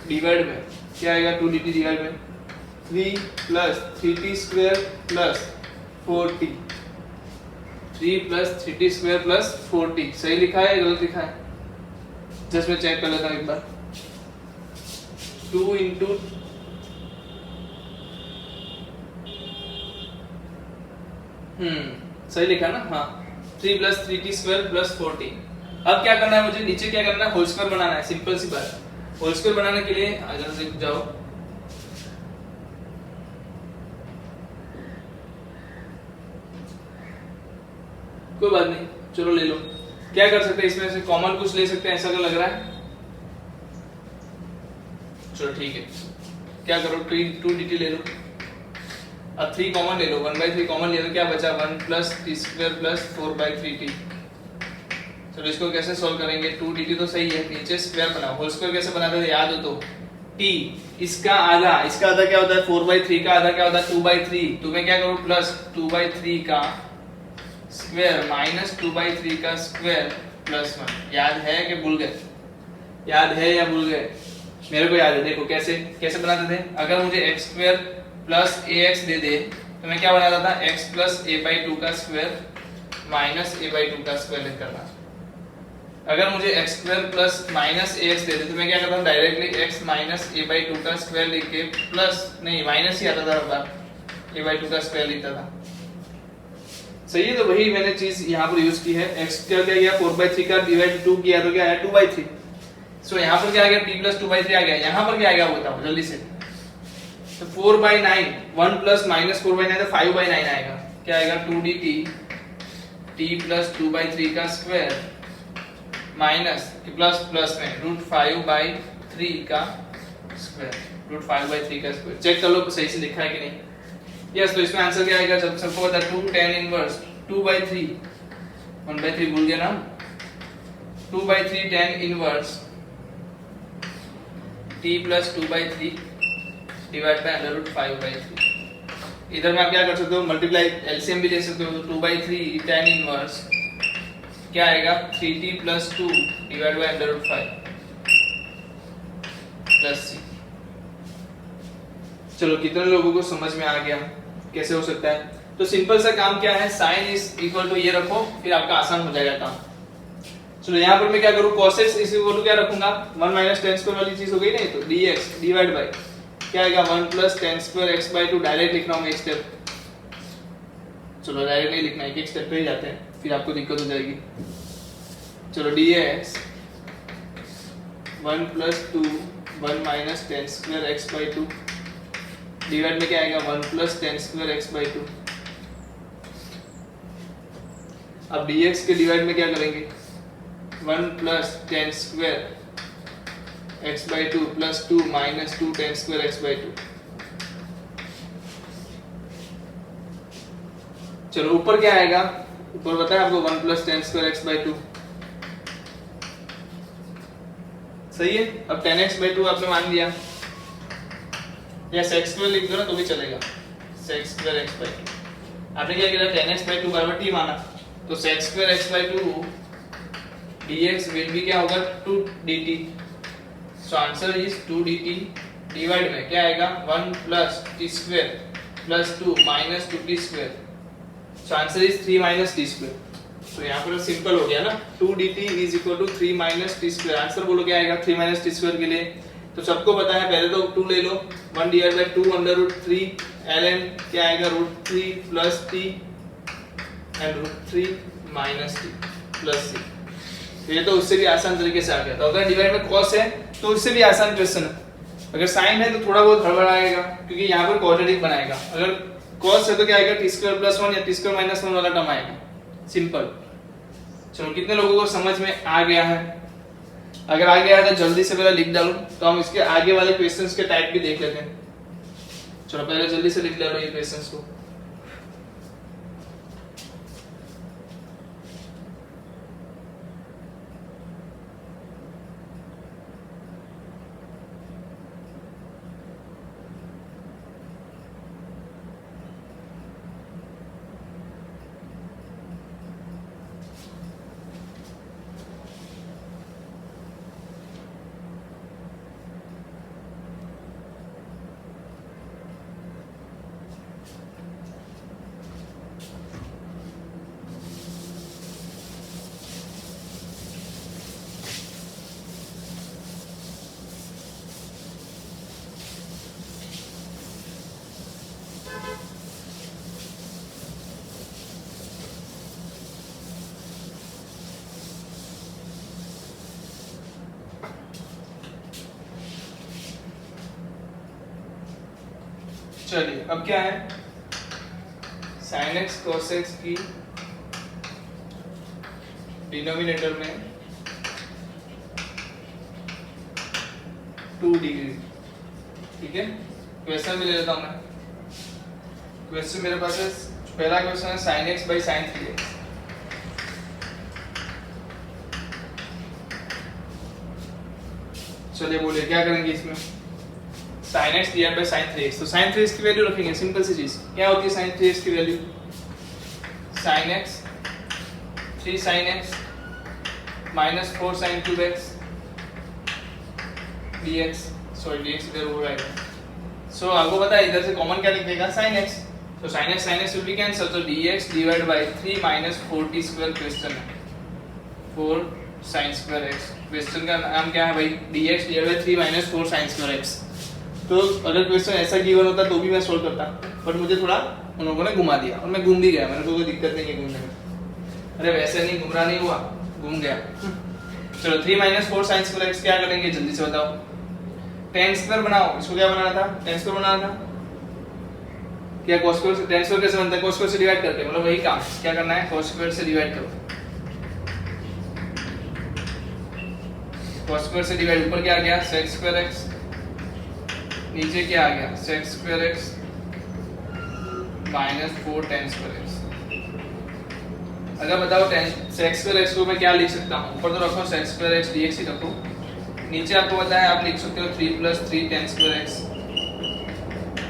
डिवाइड में क्या आएगा, 2 dt डिवाइड में 3 + 3t² + 4t, 3 + 3t² + 4t। सही लिखा है, गलत लिखा है, जस्ट मैं चेक कर लेता हूँ एक बार। 2 × सही लिखा ना, हाँ 3 + 3t² + 4t। अब क्या करना है मुझे, नीचे क्या करना है, होल स्क्वायर बनाना है, सिंपल सी बात। होल स्क्वायर बनाने के लिए जल्दी से जाओ, कोई बात नहीं, चलो ले लो। क्या कर सकते हैं, इसमें से कॉमन कुछ ले सकते हैं, ऐसा क्या लग रहा है। चलो ठीक है, क्या करो 2 dt ले लो, अब 3 कॉमन ले लो, 1/3 कॉमन ले लो, क्या बचा 1 + t² + 4/3t। चलो इसको कैसे सॉल्व करेंगे, 2 dt तो सही है, नीचे स्क्वायर बनाओ। होल स्क्वायर कैसे बनाते थे याद हो तो, t इसका आधा क्या होता है 4/3 का आधा क्या होता है 2/3। तो मैं क्या करूं, प्लस 2/3 का स्क्वायर माइनस 2/3 का स्क्वायर प्लस 1। याद है कि भूल गए, याद है या भूल गए, मेरे को याद है। देखो कैसे बनाते थे, अगर मुझे x² + ax दे दे तो मैं क्या बनाता था, x + a/2 का स्क्वायर माइनस a/2 का स्क्वायर लिख करना। अगर मुझे x² + -ax दे दे तो मैं क्या करता हूँ, डायरेक्टली x - a/2 का स्क्वायर लिख के प्लस नहीं माइनस ही आता था, हर बार a/2 का स्क्वायर लिखता था। सही है, तो वही मैंने चीज यहाँ पर यूज की है। x क्या गया 4/3 का डिवाइड 2 किया तो क्या आया 2/3। सो यहाँ पर क्या आ गया t + 2/3 आ गया, यहाँ पर क्या आएगा बताओ जल्दी से। तो 4/9 1 + -4/9 तो 5/9 आएगा, क्या आएगा 2 dt t + 2/3 का स्क्वायर माइनस प्लस में √5/3 का स्क्वायर, √5/3 का स्क्वायर। चेक कर लो सही से लिखा है कि नहीं। यस, तो इसमें आंसर क्या आएगा, जब सबको पता 2 tan 1 2/3 1/3 भूल गया ना, 2/3 tan 1 t + 2/3 डिवाइड बाय √5/3। इधर में आप क्या कर सकते हो, मल्टीप्लाई एलसीएम भी ले सकते हो। तो 2/3 tan 1 क्या आएगा 3t + 2 divide bye √5 plus c। चलो कितने लोगों को समझ में आ गया कैसे हो सकता है। तो सिंपल सा काम क्या है, sin = ये रखो, फिर आपका आसान हो जाएगा काम। चलो यहाँ पर मैं क्या करूँ, cos x = क्या रखूंगा 1 - tan² वाली चीज हो गई नहीं, तो dx डिवाइड बाय क्या आएगा 1 + tan² x by 2। डायरेक्ट लिख रहा हूँ एक स्टेप, चलो डायरेक्ट नहीं लिखना है, एक स्टेप पे ही जाते हैं, फिर आपको दिक्कत हो जाएगी। चलो dx 1 + 2 1 - tan² x by 2 divide में क्या आएगा 1 + tan² x by 2। अब dx के डिवाइड में क्या करेंगे 1 + tan² x by 2 + 2 - 2 tan² x by 2। चलो ऊपर क्या आएगा, ऊपर बताया आपको 1 + tan² x by 2। सही है, अब tan x by 2 आपने मान लिया। या सेक्स स्क्वायर लिख दो ना तो भी चलेगा, sex square x by two. आपने क्या किया, टेन एक्स बाई टू बराबर टी माना, तो sex square x by two dx will B क्या होगा 2 dt। So answer is 2 dt divide में क्या आएगा 1 plus T square plus 2 minus 2t square. So answer is 3 minus T square. तो यहाँ पर सिंपल हो गया ना, 2 dt is equal to 3 minus T square. Answer बोलो क्या आएगा 3 माइनस टी स्क्वायर के लिए, तो सबको पता है, पहले तो 2 ले लो, 1 divide by 2 under root 3 ln क्या आएगा root 3 plus t and root 3 minus t plus c। ये तो उससे भी आसान तरीके से आ गया। तो अगर डिवाइड में cos है तो उससे भी आसान क्वेश्चन है। अगर साइन है तो थोड़ा बहुत हड़बड़ाएगा क्योंकि यहाँ पर क्वाड्रेटिक बनाएगा। अगर cos है तो क्या आएगा t स्क्वायर प्लस 1 या t स्क्वायर माइनस 1 वाला टर्म आएगा, सिंपल। चलो कितने लोगों को समझ में आ गया है? अगर आ गया है तो जल्दी से पहले लिख डालो, तो हम इसके आगे वाले क्वेश्चंस के टाइप भी देख लेते हैं। चलो पहले जल्दी से लिख डालो ये क्वेश्चंस को। चलिए अब क्या है, sin x cos x की डिनोमिनेटर में 2 डिग्री, ठीक है। क्वेश्चन भी ले लेता हूं मैं। क्वेश्चन मेरे पास है, पहला क्वेश्चन है sin x by sin 3x। चलिए बोलिए क्या करेंगे इसमें, sin x divide by sin 3x। तो sin 3x की वैल्यू रखेंगे, सिंपल सी चीज। क्या होती है sin 3x की value, sin x 3 sin x minus 4 sin cube x dx। Sorry dx इधर हो रहा है। सो आपको पता है इधर से कॉमन क्या लिख देगा sin x। तो sin x will be cancel, तो dx divide by 3 minus 4t square question है, 4 sin स्क्वायर x। क्वेश्चन का नाम क्या है भाई, dx divide by 3 minus 4 sin square x। तो अगर क्वेश्चन ऐसा गिवन होता तो भी मैं सोल्व करता, बट मुझे थोड़ा उन लोगों ने घुमा दिया और मैं घूम भी गया, मेरे को कोई दिक्कत नहीं है घूमने में। अरे वैसे नहीं, गुमराह नहीं हुआ, घूम गया। चलो 3 माइनस 4 sin स्क्वायर x क्या करेंगे जल्दी से बताओ। tan स्क्वायर बनाओ, इसको क्या बनाना था, tan स्क्वायर बनाना था। क्या cos स्क्वायर से tan स्क्वायर कैसे बनता है, cos स्क्वायर से डिवाइड करके, मतलब वही काम। क्या करना है, cos स्क्वायर से डिवाइड करो। cos स्क्वायर से डिवाइड, ऊपर क्या आ गया sec स्क्वायर x, नीचे क्या आ गया sec square x minus 4 tan square x। अगर बताओ sec स्क्वायर x को मैं क्या लिख सकता हूँ, ऊपर तो रखो sec स्क्वायर x dx ही रखो, नीचे आपको पता है आप लिख सकते हो 3 plus 3 tan square x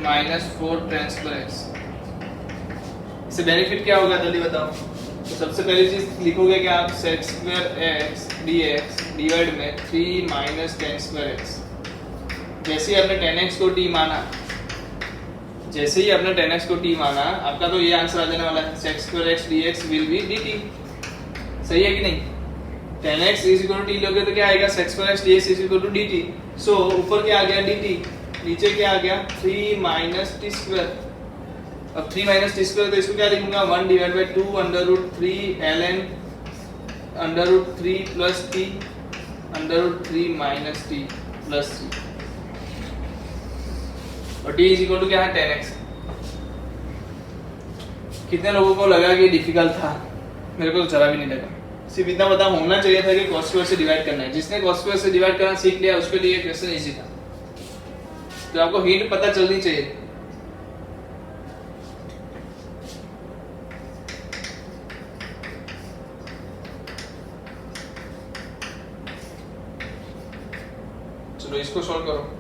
minus 4 tan square x। इससे बेनिफिट क्या होगा जल्दी बताओ। तो सबसे पहली चीज लिखोगे कि आप sec square x dx divide में 3 माइनस tan स्क्वायर x। जैसे ही आपने tan x को t माना, जैसे ही आपने tan x को t माना, आपका तो ये आंसर आ जाने वाला है, sec square x dx will be dt। सही है कि नहीं, tan x is equal to t लोगे तो क्या आएगा sec square x dx is equal to dt। So ऊपर क्या आ गया dt, नीचे क्या आ गया 3 माइनस t स्क्वायर। अब 3 माइनस t स्क्वायर तो इसको क्या लिखूंगा 1 divide by 2 under root 3 ln under root 3 plus t under root 3 minus t plus c। और t इज इक्वल टू क्या है tan x। कितने लोगों को लगा कि डिफिकल्ट था, मेरे को तो जरा भी नहीं लगा। सिर्फ इतना पता होना चाहिए था कि cos स्क्वायर से डिवाइड करना है। जिसने cos स्क्वायर से डिवाइड करना सीख लिया उसके लिए क्वेश्चन इजी था। तो आपको हिंट पता चलनी चाहिए। चलो इसको सॉल्व करो।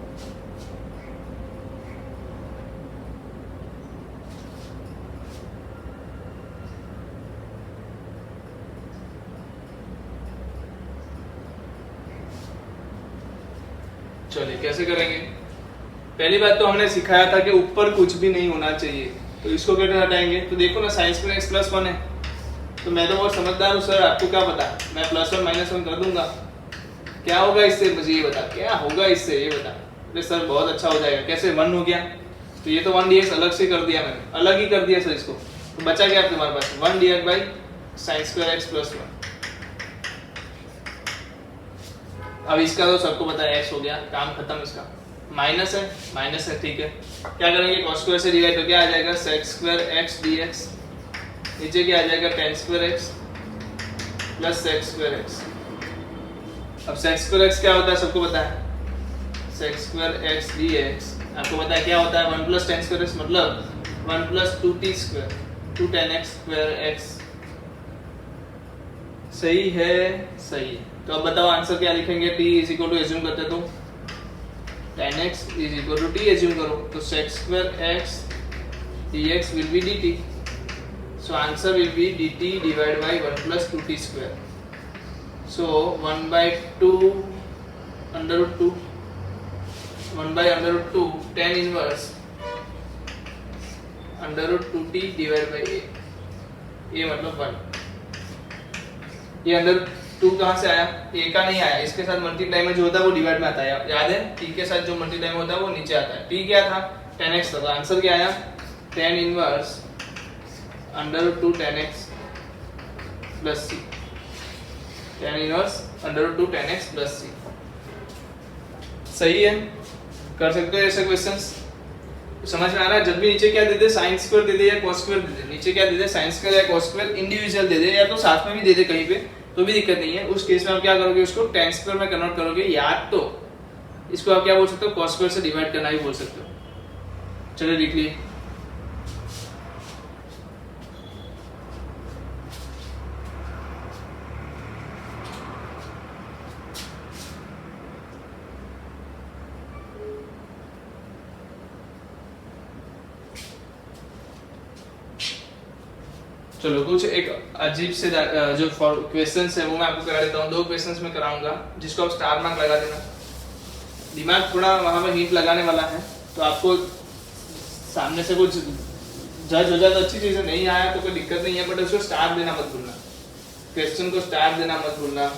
चलिए कैसे करेंगे। पहली बात तो हमने सिखाया था कि ऊपर कुछ भी नहीं होना चाहिए, तो इसको कैसे हटाएंगे। तो देखो ना साइन स्क्वायर एक्स प्लस 1 है, तो मैं तो बहुत समझदार हूँ सर, आपको क्या पता, मैं +1 -1 कर दूंगा। क्या होगा इससे, मुझे ये बता, क्या होगा इससे ये बता। अरे सर बहुत अच्छा हो जाएगा, कैसे 1 हो गया, तो ये तो 1 dx अलग से कर दिया मैंने, अलग ही कर दिया सर इसको, तो बचा क्या तुम्हारे पास 1 dx by sine square x plus 1। अब इसका तो सबको पता है x हो गया, काम खत्म इसका। माइनस है ठीक है, क्या करेंगे cos स्क्वायर से डिवाइड, तो क्या आ जाएगा sec स्क्वायर x dx, नीचे क्या आ जाएगा tan square x plus sec square x। अब sec स्क्वायर x क्या होता है सबको पता है, sec स्क्वायर x dx आपको पता है क्या होता है 1 प्लस tan स्क्वायर x, मतलब 1 plus 2t square 2 tan x square x। सही है, सही है। तो अब बताओ आंसर क्या लिखेंगे, t is equal to assume करते तो tan x is equal to t assume करो, तो sec square x dx will be dt, so answer will be dt divided by 1 plus 2t square, so 1 by 2 under root 2 1 by under root 2 tan inverse under root 2t divided by a मतलब 1। ये under 2 कहाँ से आया, a का नहीं आया, इसके साथ मल्टीप्लाई में जो होता है वो डिवाइड में आता है, याद है, t के साथ जो मल्टीप्लाई में होता है वो नीचे आता है। t क्या था tan x था, तो आंसर क्या आया tan inverse under root 2 tan x plus c, tan inverse under root 2 tan x plus c। सही है, कर सकते हो ऐसे क्वेश्चंस, समझ में आ रहा है। जब भी नीचे क्या दे दे साइन स्क्वायर दे दे या cos स्क्वायर दे दे, नीचे क्या दे दे साइन स्क्वायर या cos स्क्वायर इंडिविजुअल दे दे या तो साथ में भी दे दे कहीं पे, तो भी दिक्कत नहीं है। उस केस में आप क्या करोगे, उसको tan स्क्वायर में कन्वर्ट करोगे, या तो इसको आप क्या बोल सकते हो cos स्क्वायर से डिवाइड करना भी बोल सकते हो। चलिए लिख लिए, चलो कुछ एक अजीब से जो क्वेश्चंस है वो मैं आपको करा देता हूँ। 2 क्वेश्चंस में कराऊंगा जिसको आप स्टार मार्क लगा देना। दिमाग थोड़ा वहां पे हीट लगाने वाला है, तो आपको सामने से कुछ जज हो जाए तो अच्छी चीज है, नहीं आया तो कोई दिक्कत नहीं है, बट उसको स्टार देना मत भूलना, क्वेश्चन को स्टार देना मत भूलना।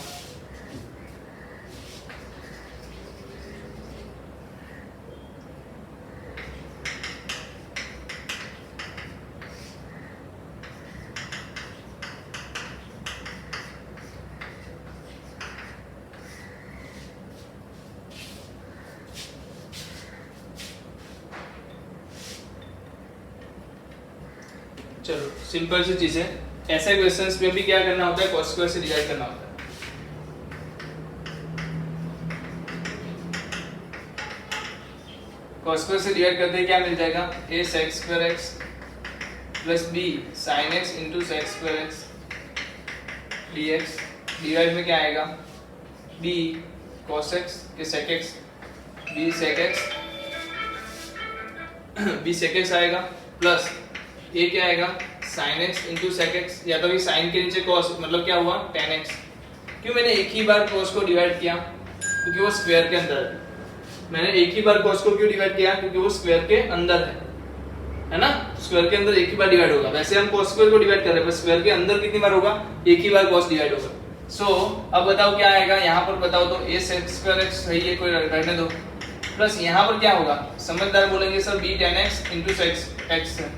चलो सिंपल सी चीज है, ऐसे क्वेश्चंस में भी क्या करना होता है, cos स्क्वायर से डिवाइड करना होता है। cos स्क्वायर से डिवाइड करते हैं क्या मिल जाएगा, a sec square x plus b sin x into sec square x dx, divide में क्या आएगा b cos x के sec x, b sec x b sec x आएगा, प्लस ये क्या आएगा sin x into sec x, या तो भी sin के नीचे cos, मतलब क्या हुआ tan x। क्यों मैंने एक ही बार cos को डिवाइड किया, क्योंकि वो स्क्वायर के अंदर है। मैंने एक ही बार cos को क्यों डिवाइड किया, क्योंकि वो स्क्वायर के अंदर है ना, स्क्वायर के अंदर एक ही बार डिवाइड होगा। वैसे हम cos स्क्वायर को डिवाइड कर रहे हैं, पर स्क्वायर के अंदर कितनी बार होगा, एक ही बार cos डिवाइड होगा। सो अब बताओ क्या आएगा, यहाँ पर बताओ तो a sec स्क्वायर x सही है, कोई रहने दो, प्लस यहाँ पर क्या होगा, समझदार बोलेंगे sir b tan x into sec x है।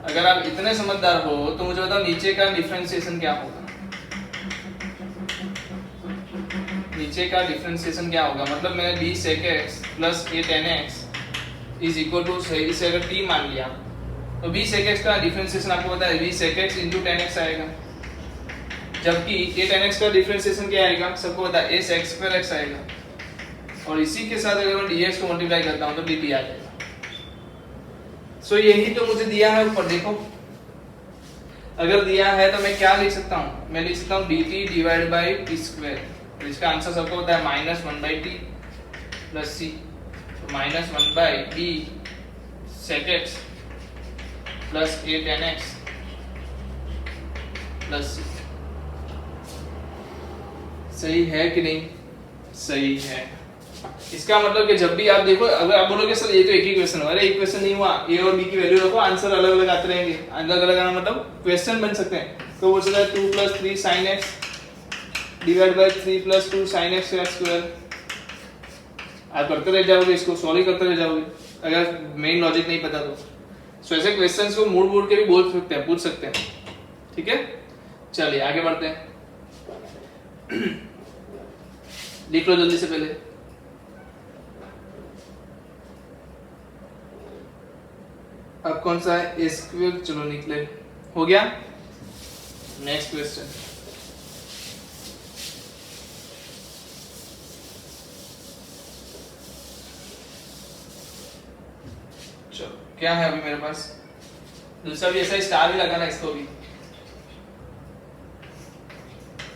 अगर आप इतने समझदार हो तो मुझे बताओ नीचे का डिफरेंशिएशन क्या होगा, नीचे का डिफरेंशिएशन क्या होगा, मतलब मैंने b sec x plus a tan x is equal to, इसे अगर t मान लिया तो b sec x का डिफरेंशिएशन आपको पता है b sec x into tan x आएगा, जबकि a tan x का डिफरेंशिएशन क्या आएगा सबको पता है a sec स्क्वायर x आएगा, और इसी के साथ अगर मैं dx को मल्टीप्लाई करता हूं तो dt आ जाएगा। सो यही तो मुझे दिया है ऊपर, देखो अगर दिया है तो मैं क्या लिख सकता हूँ, मैं लिख सकता हूँ dt divide by t square, इसका आंसर सबको होता है -1 by t plus c, -1 by b sec x plus a tan x plus c. सही है कि नहीं, सही है। इसका मतलब कि जब भी आप देखो, अगर आप बोलोगे सर ये तो एक ही क्वेश्चन हुआ, अरे एक क्वेश्चन नहीं हुआ, ए और बी की वैल्यू रखो, आंसर अलग अलग आते रहेंगे। अलग अलग आना मतलब क्वेश्चन बन सकते हैं। तो बोल सकता है 2 + 3 sin x divide by 3 + 2 sin x square. आप करते रह जाओगे, इसको सॉल्व करते रह जाओगे अगर मेन लॉजिक नहीं पता तो। सो ऐसे क्वेश्चंस को मोड़ मोड़ के भी बोल सकते हैं, पूछ सकते हैं। ठीक है, चलिए आगे बढ़ते हैं। लिख लो जल्दी से पहले। अब कौन सा है, ए स्क्वायर, चलो निकले, हो गया। नेक्स्ट क्वेश्चन, चलो क्या है अभी मेरे पास, दूसरा भी ऐसा स्टार भी लगाना इसको भी।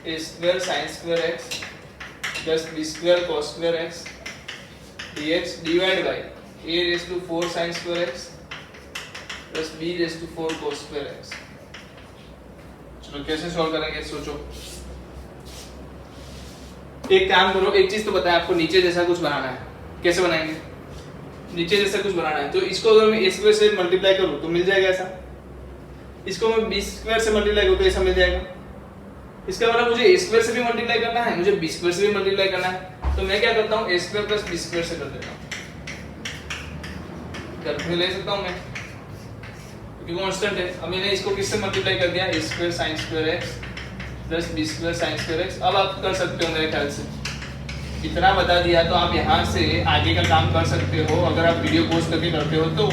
A square sine square x plus b square cos square x dx divide by a raise to 4 sin square x plus b raise to 4 cos square x. चलो कैसे सॉल्व करेंगे, सोचो। एक काम करो, एक चीज तो बताया आपको, नीचे जैसा कुछ बनाना है। कैसे बनाएंगे, नीचे जैसा कुछ बनाना है तो इसको अगर मैं a स्क्वायर से मल्टीप्लाई करूं तो मिल जाएगा ऐसा। इसको मैं b स्क्वायर से मल्टीप्लाई करूं तो ऐसा मिल जाएगा। इसका मतलब मुझे a स्क्वायर से भी मल्टीप्लाई करना है, मुझे b स्क्वायर से भी मल्टीप्लाई करना है। तो मैं क्या करता हूं, a square plus b square से कर देता हूं। करके ले सकता हूं मैं, क्योंकि कांस्टेंट है। अब मैंने इसको किससे मल्टीप्लाई कर दिया, a square sin square x plus b square sin square x। अब आप कर सकते हो मेरे ख्याल से, इतना बता दिया तो आप यहाँ से आगे का काम कर सकते हो अगर आप वीडियो पोस्ट करके करते हो तो।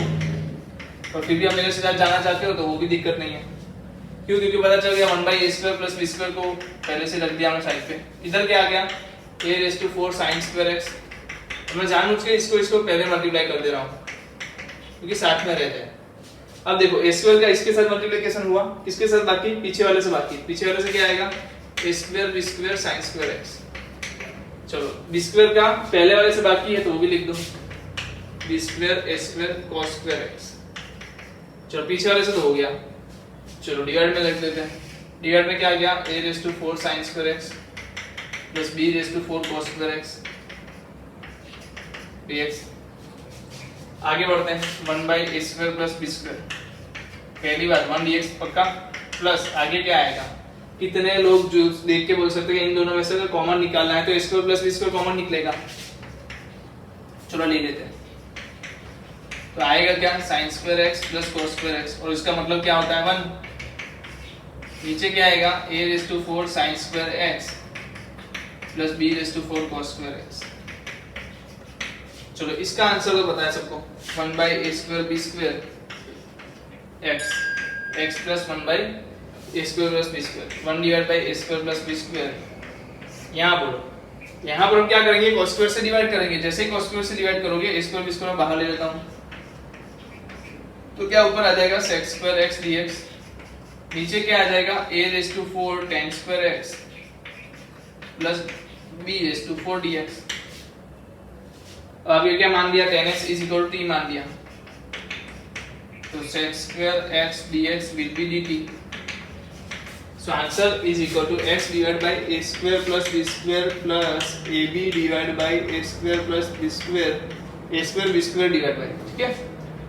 और फिर भी आप मेरे से जाना चाहते हो तो वो भी दिक्कत नहीं है। क्यों, क्योंकि पता चल गया 1/a² प्लस b स्क्वायर को पहले से रख दिया मैं साइड पे। इधर क्या आ गया, a raise to 4 sin square x। मैं जानबूझ के इसको पहले मल्टीप्लाई कर दे रहा हूँ क्योंकि साथ में रहते हैं। अब देखो a स्क्वायर का इसके साथ मल्टीप्लिकेशन हुआ, किसके साथ बाकी, पीछे वाले से बाकी। पीछे वाले से क्या आएगा, a square b square sin square x। चलो b स्क्वायर का पहले वाले से बाकी है तो वो भी लिख दो, b square a square cos square x। चलो पीछे वाले से तो हो गया, चलो डिवाइड में लिख देते हैं। डिवाइड में क्या आ गया, a raise to 4 sin square x plus b raise to 4 cos square x dx। आगे बढ़ते हैं, 1/a² प्लस b स्क्वायर। पहली बात 1 dx पक्का, प्लस आगे क्या आएगा। कितने लोग जो देख के बोल सकते हैं इन दोनों में से कॉमन निकालना है तो a square plus b square common निकलेगा। चलो ले लेते हैं, तो आएगा क्या, sin square x plus cos square x। और इसका मतलब क्या होता है 1। नीचे क्या आएगा, a raise to 4 sin square x plus b raise to 4 cos square x। चलो इसका आंसर तो पता है सबको, 1/a² b square x plus 1/a² plus b square. 1 divide bye a² plus b square. यहाँ बोलो, यहाँ पर हम क्या करेंगे, cos स्क्वायर से डिवाइड करेंगे। जैसे ही cos स्क्वायर से डिवाइड करोगे a² b स्क्वायर बाहर ले लेता हूँ तो क्या ऊपर आ जाएगा sec स्क्वायर x dx। नीचे क्या आ जाएगा, a raise to 4 tan square x plus b raise to 4 dx। अब ये क्या मान दिया, tan x is equal to t मान दिया, तो sec square x dx will be dt। So answer is equal to x divided by a square plus b square plus ab divided by a square plus b square, a square b square divided by। ठीक है,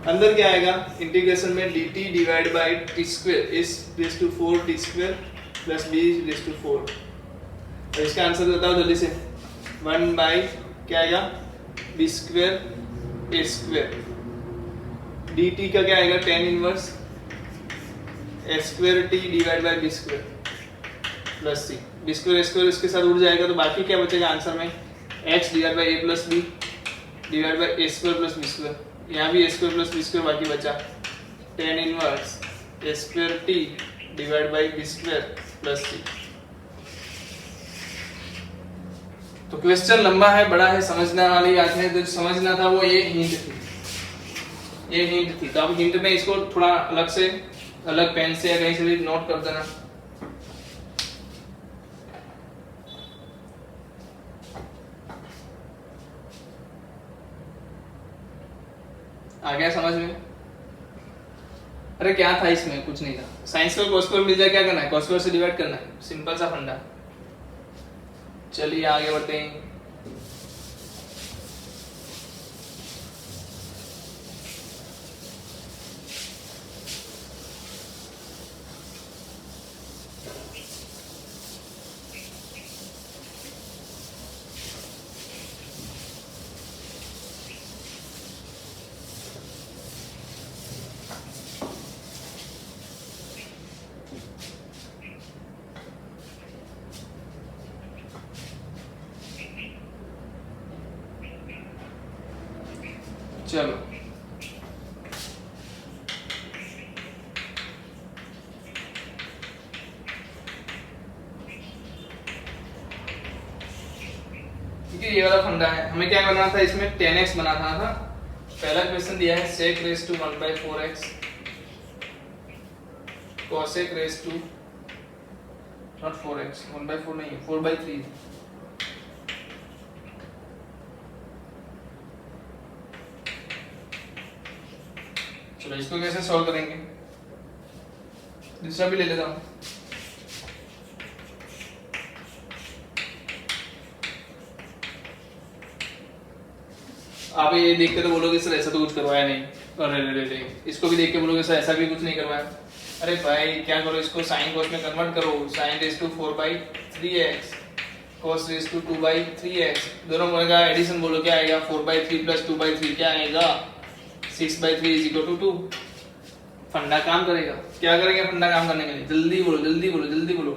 अंदर क्या आएगा, integration में dt divided by t square is raised to 4 t square plus b raised to 4। तो इसका answer बताओ जल्दी से, 1 by क्या आएगा, b square a square, dt का क्या आएगा, tan inverse a square t divided by b square plus c। b square a square इसके साथ उड़ जाएगा तो बाकी क्या बचेगा आंसर में, x divided by a plus b divided by a square plus b square। यहाँ भी a square plus b square बाकी बचा, tan inverse a square t divided by b square plus c। तो क्वेश्चन लंबा है, बड़ा है, समझने वाली बात है। तो समझना था वो ये हिंट थी, ये हिंट थी। तो अब हिंट में इसको थोड़ा अलग से, अलग पेन से या कहीं से भी नोट कर देना। आ गया समझ में? अरे क्या था इसमें, कुछ नहीं था। साइंस का cos स्क्वायर मिल जाए, क्या करना है, cos स्क्वायर से डिवाइड करना है, सिंपल सा फंडा। चलिए आगे बढ़ते हैं। चलो ये वाला फंडा है, हमें क्या करना था, इसमें 10x बनाना था। पहला क्वेश्चन दिया है sec raise to 1/4x cosec raise to not 4x 1/4 नहीं 4/3। चलो इसको कैसे सॉल्व करेंगे, दूसरा भी ले लेता हूँ। आप ये देख के तो बोलोगे सर ऐसा तो कुछ करवाया नहीं, अरे इसको भी देख के बोलोगे सर ऐसा भी कुछ नहीं करवाया। अरे भाई क्या करो, इसको साइन कॉस में कन्वर्ट करो, sine raise to 4/3x cos raise to 2/3x, दोनों का एडिशन बोलो क्या आएगा, 4/3 प्लस 2/3 क्या आएगा 6/3 इज इक्वल टू 2। फंडा काम करेगा, क्या करेंगे फंडा काम करने के लिए, जल्दी बोलो जल्दी बोलो जल्दी बोलो।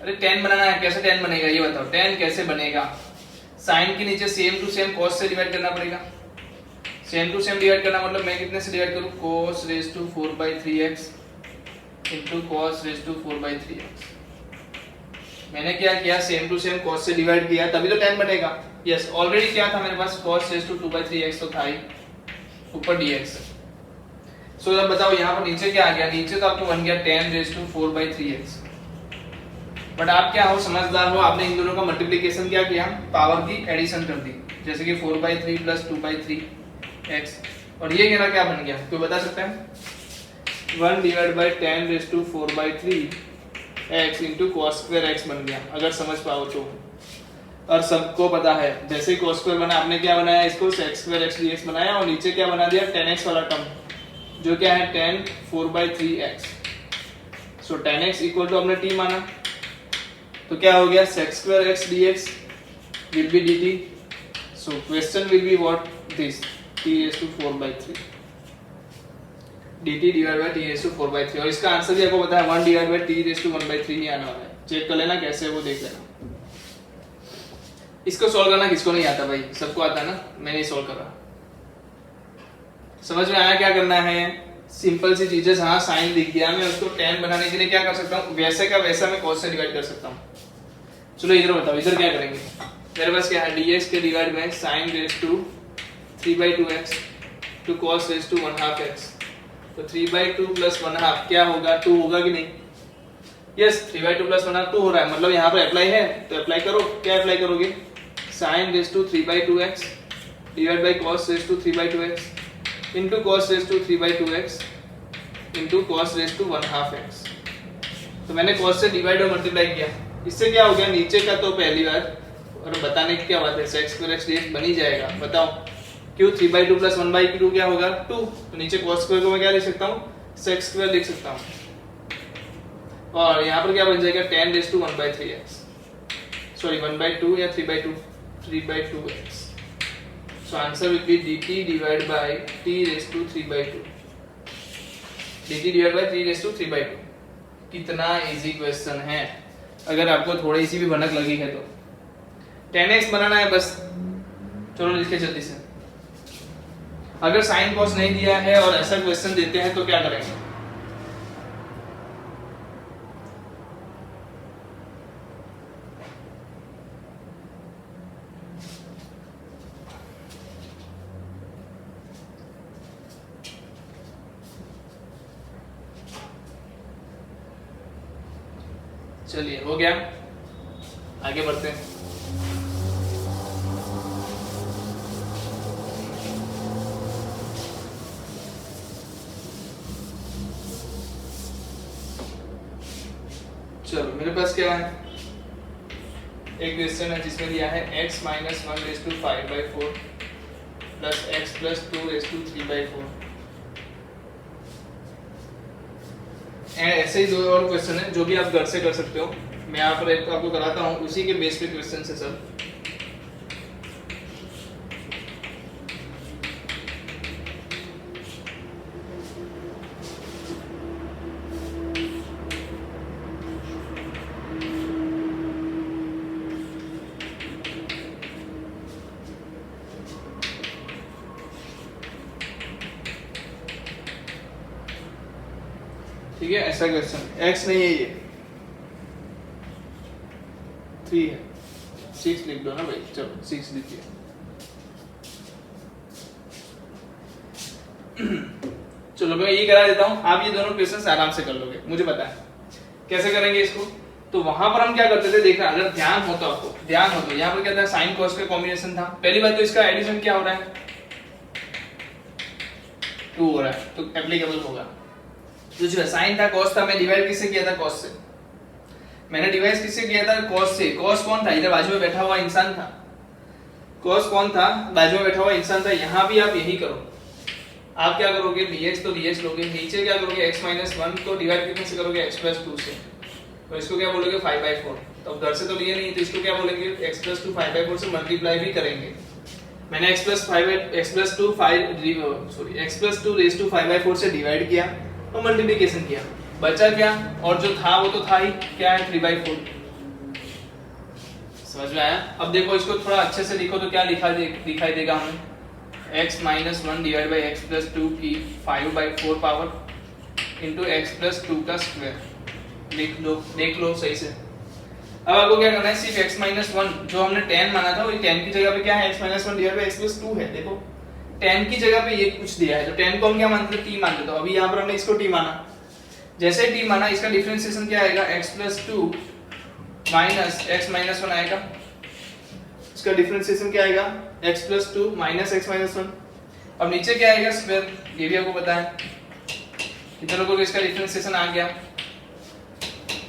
अरे 10 बनाना है, कैसे 10 बनेगा ये बताओ, 10 कैसे बनेगा, साइन के नीचे सेम टू सेम कॉस से डिवाइड करना पड़ेगा। सेम टू सेम डिवाइड करना मतलब मैं कितने से डिवाइड करूं, cos raise to 4/3x into cos raise to 4/3x। मैंने क्या किया, सेम टू सेम cos से डिवाइड किया तभी तो 10 बनेगा। यस ऑलरेडी क्या था मेरे पास, cos रेज टू 2/3x तो था ही, ऊपर dx। सो अब बताओ यहाँ पर नीचे क्या आ गया, नीचे तो आपको बन गया 10 रेज टू 4/3x। बट आप क्या हो, समझदार हो, आपने इन दोनों का मल्टीप्लिकेशन क्या किया, पावर की एडिशन कर दी, जैसे कि 4/3 प्लस 2/3x। और ये मेरा क्या बन गया, कोई बता सकता है, 1/10 raise to 4/3x into cos square x बन गया, अगर समझ पाओ तो। और सबको पता है जैसे cos स्क्वायर बना, आपने क्या बनाया, इसको sec स्क्वायर x dx बनाया, और नीचे क्या बना दिया 10x वाला टर्म, जो क्या है 10 4/3x। So 10x equal to हमने t माना, तो क्या हो गया sec square x dx will be dt, so question will be what, this t raised to 4/3 dt divided by t raised to 4/3। और इसका आंसर भी आपको पता है 1 divided by t raised to 1/3 ही आने वाला है, चेक कर लेना कैसे वो देख लेना। इसको सॉल्व करना किसको नहीं आता भाई, सबको आता है ना, मैं नहीं सॉल्व कर रहा। समझ में आया क्या करना है, सिंपल सी चीजें, हाँ साइन दिख गया, मैं उसको 10 बनाने के लिए क्या कर सकता हूँ, वैसे का वैसा मैं cos से डिवाइड कर सकता हूँ। चलो इधर बताओ, इधर क्या करेंगे, मेरे पास क्या है dx के डिवाइड में sin raise to 3/2x to cos raise to 1/2x, तो 3/2 प्लस 1/2 क्या होगा, 2 होगा कि नहीं, यस 3/2 प्लस 1/2 2 हो रहा है, मतलब यहाँ पर अप्लाई है तो अप्लाई करो, क्या अप्लाई करोगे, sin raise to 3/2x divide by cos raise to 3/2x into cos raise to 3/2x into cos raise to 1/2x। तो मैंने cos से डिवाइड और मल्टीप्लाई किया, इससे क्या हो गया, नीचे का तो पहली बार, और बताने की क्या बात है, sec स्क्वायर x dx बन ही जाएगा। बताओ क्यों, 3/2 प्लस 1/2 क्या होगा 2, तो नीचे cos स्क्वायर को मैं क्या लिख सकता हूँ, sec स्क्वायर लिख सकता हूँ, और यहाँ पर क्या बन जाएगा 10 रेज टू 1/3x, सॉरी 1/2 या 3/2x। So answer will be dt divide by t raise to 3/2, dt divide by 3 raise to 3/2। कितना इजी क्वेश्चन है, अगर आपको थोड़ी सी भी भनक लगी है तो 10x बनाना है बस। चलो लिखे जल्दी से, अगर साइन कॉस नहीं दिया है और ऐसा क्वेश्चन देते हैं तो क्या करेंगे, चलिए हो गया, आगे बढ़ते हैं। चलो मेरे पास क्या है, एक क्वेश्चन है जिसमें दिया है x minus 1 raise to 5/4 plus x plus 2 raise to 3/4। And ऐसे ही दो और क्वेश्चन है जो भी आप घर से कर सकते हो, मैं यहाँ पर एक आपको कराता हूँ, उसी के बेस पे क्वेश्चन है सब। ठीक है, ऐसा क्वेश्चन x नहीं है, ये 3 है, 6 लिख दो ना भाई, चलो 6 लिखिए। चलो मैं ये करा देता हूँ, आप ये दोनों क्वेश्चंस आराम से कर लोगे, मुझे पता है कैसे करेंगे इसको। तो वहां पर हम क्या करते थे, देखना अगर ध्यान हो तो आपको, ध्यान हो तो यहाँ पर क्या था, साइन कॉस का कॉम्बिनेशन था। पहली बात तो इसका एडिशन क्या हो रहा है, 2 हो रहा है, तो एप्लीकेबल होगा। जो साइन था, कॉस था, मैं डिवाइड किससे किया था, कॉस से। मैंने डिवाइड किससे किया था, कॉस से। कॉस कौन था, इधर बाजू में बैठा हुआ इंसान था। कॉस कौन था, बाजू में बैठा हुआ इंसान था। यहाँ भी आप यही करो, आप क्या करोगे, dx तो dx लोगे, नीचे क्या करोगे, x - 1 को डिवाइड कितने से करोगे, x + 2 से, तो इसको क्या बोलोगे, 5/4। तो अब घर से तो लिए नहीं, तो इसको क्या बोलेंगे, x + 2 5/4 से मल्टीप्लाई भी करेंगे। मैंने x + 2 raised to 5/4 से डिवाइड किया और मल्टीप्लिकेशन किया, बचा क्या, और जो था वो तो था ही, क्या है, 3/4। समझ में आया। अब देखो इसको थोड़ा अच्छे से लिखो तो क्या दिखाई देगा हमें, x - 1 डिवाइड बाई x + 2 की 5/4 पावर इंटू x + 2 का स्क्वायर। लिख लो, देख लो सही से। अब आपको क्या करना है, सिर्फ x - 1 जो हमने 10 माना था, वो 10 की जगह पे क्या है, x - 1 डिवाइड बाई x + 2 है। देखो 10 की जगह पे ये कुछ दिया है, तो 10 को हम क्या मानते थे, t मानते थे। तो अभी यहाँ पर हमने इसको t माना, जैसे ही t माना, इसका डिफरेंशिएशन क्या आएगा, x + 2 माइनस x - 1 आएगा। इसका डिफरेंशिएशन क्या आएगा, x + 2 माइनस x - 1। अब नीचे क्या आएगा, स्क्वायर, ये भी आपको पता है। कितने लोगों को इसका डिफरेंशिएशन आ गया।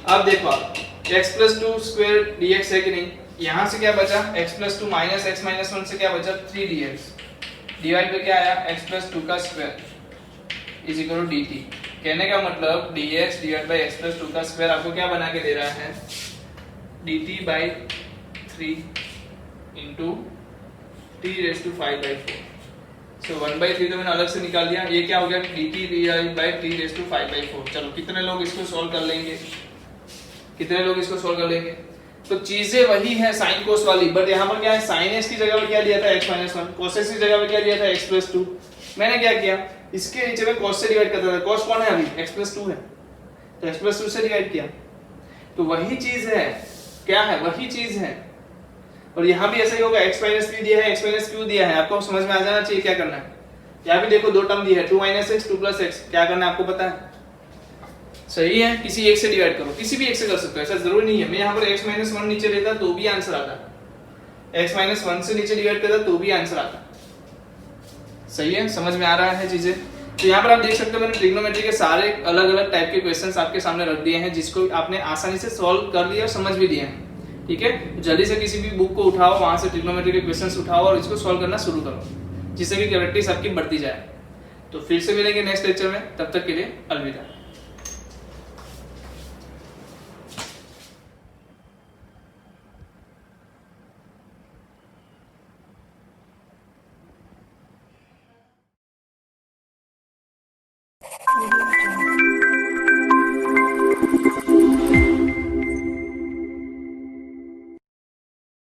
अब देखो आप, x + 2 स्क्वायर dx है कि नहीं, यहाँ से क्या बचा, x + 2 माइनस x - 1 से क्या बचा, 3dx, डिवाइड पे क्या आया, x + 2 का square is equal to dt। कहने का मतलब dx डिवाइड बाई x + 2 का स्क्वायर आपको क्या बना के दे रहा है, dt/3 इंटू t⁵/4। सो 1/3 तो मैंने अलग से निकाल दिया, ये क्या हो गया, dt/t⁵/4। चलो कितने लोग इसको सॉल्व कर लेंगे, कितने लोग इसको सॉल्व कर लेंगे। तो चीजें वही है साइन कोस वाली, बट यहाँ पर क्या है, साइन x की जगह पर क्या लिया था, x - 1, cos x की जगह पर क्या लिया था, x + 2। मैंने क्या किया, इसके नीचे में cos से डिवाइड करता था। cos कौन है अभी, x + 2 है, तो x + 2 से डिवाइड किया। तो वही चीज है, क्या है, वही चीज है। और यहाँ भी ऐसा ही होगा, x - p दिया है, x - q दिया है, आपको समझ में आ जाना चाहिए क्या करना है। यहाँ भी देखो दो टर्म दी है, 2 - x 2 + x, क्या करना है आपको पता है, सही है। किसी एक से डिवाइड करो, किसी भी एक से कर सकते हो, ऐसा जरूरी नहीं है। मैं यहाँ पर x - 1 नीचे लेता तो भी आंसर आता, x - 1 से नीचे डिवाइड करता तो भी आंसर आता। सही है, समझ में आ रहा है चीजें। तो यहाँ पर आप देख सकते हो, मैंने ट्रिग्नोमेट्री के सारे अलग अलग टाइप के क्वेश्चंस आपके सामने रख दिए हैं, जिसको आपने आसानी से सॉल्व कर लिया और समझ भी दिया है। ठीक है, जल्दी से किसी भी बुक को उठाओ, वहां से ट्रिग्नोमेट्री के क्वेश्चंस उठाओ और इसको सॉल्व करना शुरू करो, जिससे कि प्रैक्टिस आपकी बढ़ती जाए। तो फिर से मिलेंगे नेक्स्ट लेक्चर में, तब तक के लिए अलविदा। Audio Jungle.